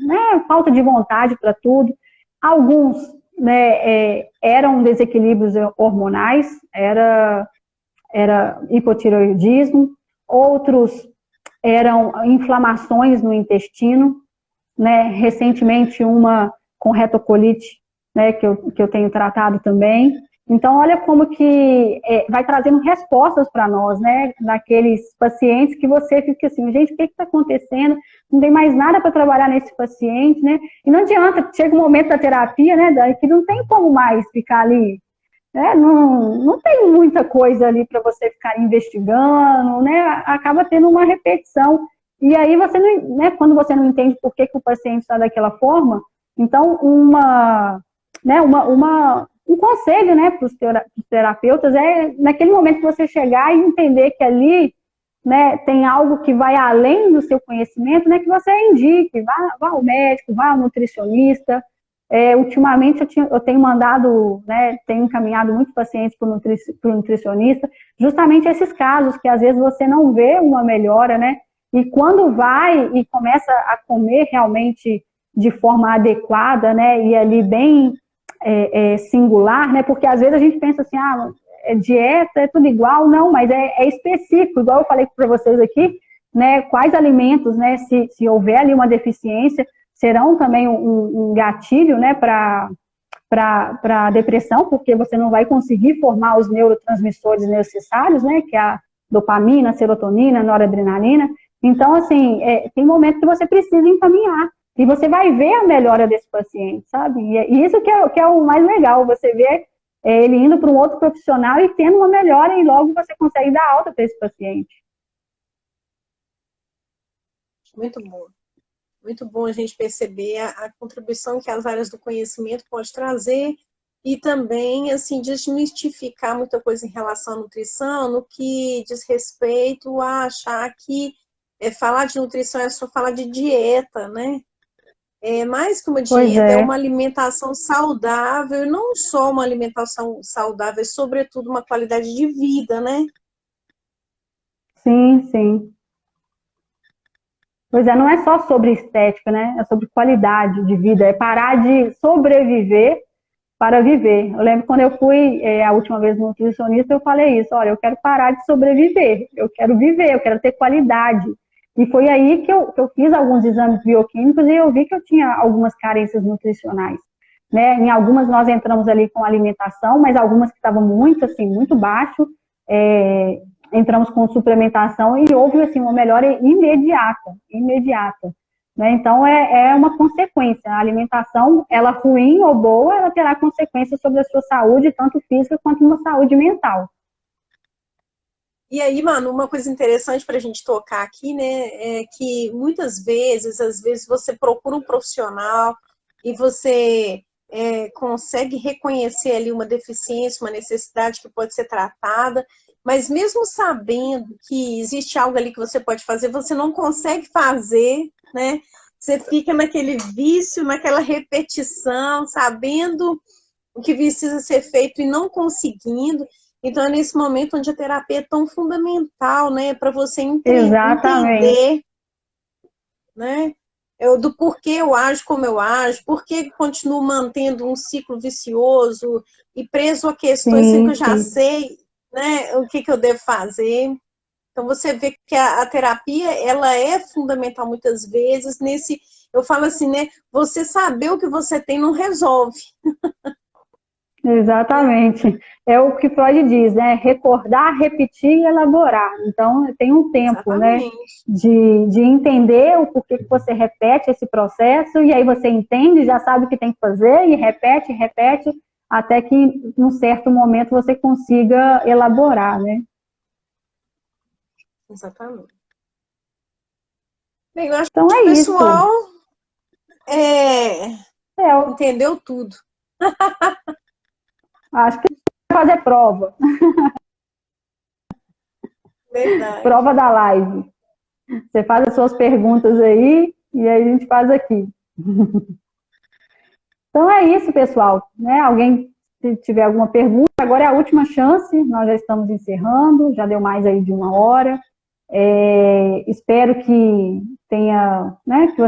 né, falta de vontade para tudo. Alguns, né, eram desequilíbrios hormonais, era hipotireoidismo, outros eram inflamações no intestino, né, recentemente uma com retocolite, né, que eu tenho tratado também. Então, olha como que vai trazendo respostas para nós, né, naqueles pacientes que você fica assim, gente, o que está acontecendo? Não tem mais nada para trabalhar nesse paciente, né? E não adianta, chega um momento da terapia, né, que não tem como mais ficar ali, né, não tem muita coisa ali para você ficar investigando, né, acaba tendo uma repetição. E aí você não, né, quando você não entende por que o paciente está daquela forma, então um conselho, né, para os terapeutas, naquele momento que você chegar e entender que ali, né, tem algo que vai além do seu conhecimento, né, que você indique, vá ao médico, vá ao nutricionista. Ultimamente eu tenho mandado, né, tenho encaminhado muitos pacientes para o nutricionista, justamente esses casos que às vezes você não vê uma melhora, né, e quando vai e começa a comer realmente de forma adequada, né, e ali bem singular, né, porque às vezes a gente pensa assim, dieta é tudo igual, não, mas é específico, igual eu falei para vocês aqui, né, quais alimentos, né, se houver ali uma deficiência, serão também um gatilho, né, para a depressão, porque você não vai conseguir formar os neurotransmissores necessários, né, que é a dopamina, a serotonina, a noradrenalina. Então, assim, tem momentos que você precisa encaminhar, e você vai ver a melhora desse paciente, sabe? E isso que é o mais legal, você vê ele indo para um outro profissional e tendo uma melhora, e logo você consegue dar alta para esse paciente.
Muito bom. Muito bom a gente perceber a contribuição que as áreas do conhecimento pode trazer e também, assim, desmistificar muita coisa em relação à nutrição, no que diz respeito a achar que falar de nutrição é só falar de dieta, né? É mais que uma dieta, é uma alimentação saudável, e não só uma alimentação saudável, é sobretudo uma qualidade de vida, né?
Sim, sim. Pois não é só sobre estética, né? É sobre qualidade de vida, é parar de sobreviver para viver. Eu lembro quando eu fui a última vez no nutricionista, eu falei isso, olha, eu quero parar de sobreviver, eu quero viver, eu quero ter qualidade. E foi aí que eu fiz alguns exames bioquímicos e eu vi que eu tinha algumas carências nutricionais. Né? Em algumas nós entramos ali com alimentação, mas algumas que estavam muito, assim, muito baixo, entramos com suplementação e houve, assim, uma melhora imediata. Né? Então, é uma consequência. A alimentação, ela ruim ou boa, ela terá consequências sobre a sua saúde, tanto física quanto uma saúde mental.
E aí, Manu, uma coisa interessante para a gente tocar aqui, né, é que muitas vezes, às vezes você procura um profissional e você consegue reconhecer ali uma deficiência, uma necessidade que pode ser tratada, mas mesmo sabendo que existe algo ali que você pode fazer, você não consegue fazer, né? Você fica naquele vício, naquela repetição, sabendo o que precisa ser feito e não conseguindo. Então, é nesse momento onde a terapia é tão fundamental, né? Para você entender, né? Do porquê eu ajo como eu ajo, porquê continuo mantendo um ciclo vicioso e preso a questões que eu já sei, né? O que eu devo fazer. Então, você vê que a terapia, ela é fundamental muitas vezes nesse... Eu falo assim, né? Você saber o que você tem não resolve.
Exatamente. É o que Freud diz, né? Recordar, repetir e elaborar. Então, tem um tempo, né? De entender o porquê que você repete esse processo, e aí você entende, já sabe o que tem que fazer, e repete, até que, num certo momento, você consiga elaborar, né?
Exatamente. Bem, eu acho
então,
que o pessoal entendeu tudo.
Acho que vai fazer prova.
Verdade.
Prova da live. Você faz as suas perguntas aí e aí a gente faz aqui. Então é isso, pessoal. Né? Alguém, se tiver alguma pergunta, agora é a última chance, nós já estamos encerrando, já deu mais aí de 1 hora. Espero que tenha, né, que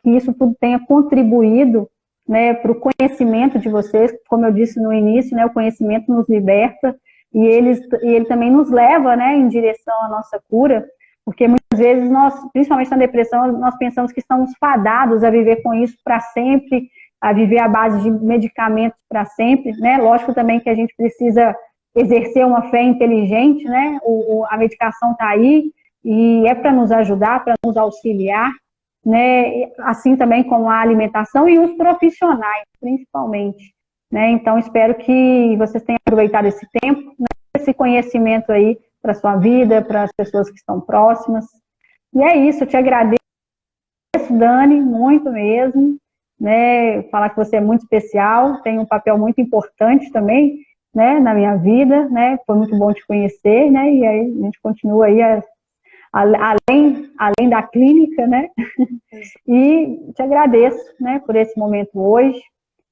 isso tudo tenha contribuído, né, para o conhecimento de vocês. Como eu disse no início, né, o conhecimento nos liberta e ele também nos leva, né, em direção à nossa cura, porque muitas vezes nós, principalmente na depressão, nós pensamos que estamos fadados a viver com isso para sempre, a viver à base de medicamentos para sempre, né? Lógico também que a gente precisa exercer uma fé inteligente, né? A medicação está aí e é para nos ajudar, para nos auxiliar, né? Assim também como a alimentação e os profissionais, principalmente, né? Então, espero que vocês tenham aproveitado esse tempo, né? Esse conhecimento aí para a sua vida, para as pessoas que estão próximas. E é isso, eu te agradeço, Dani, muito mesmo. né? Falar que você é muito especial, tem um papel muito importante também, né, na minha vida, né? Foi muito bom te conhecer, né? E aí a gente continua aí além da clínica, né? E te agradeço, né, por esse momento hoje.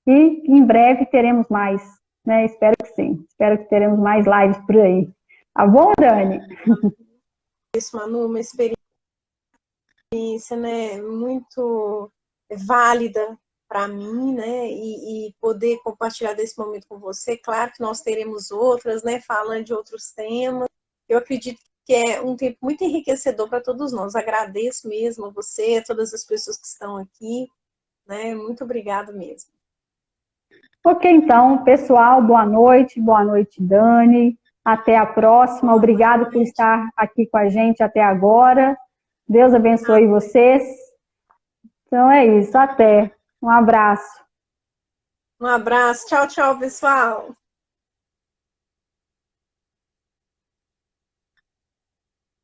E em breve teremos mais, né? Espero que sim. Espero que teremos mais lives por aí. Tá bom, Dani?
Isso, Manu, uma experiência, né, muito válida para mim, né, e poder compartilhar desse momento com você. Claro que nós teremos outras, né, falando de outros temas. Eu acredito que é um tempo muito enriquecedor para todos nós. Agradeço mesmo a você, a todas as pessoas que estão aqui, né, muito obrigado mesmo.
Ok, então, pessoal, boa noite, Dani. Até a próxima. Obrigado por estar aqui com a gente até agora. Deus abençoe vocês. Então é isso, até. Um abraço.
Um abraço, tchau, tchau, pessoal.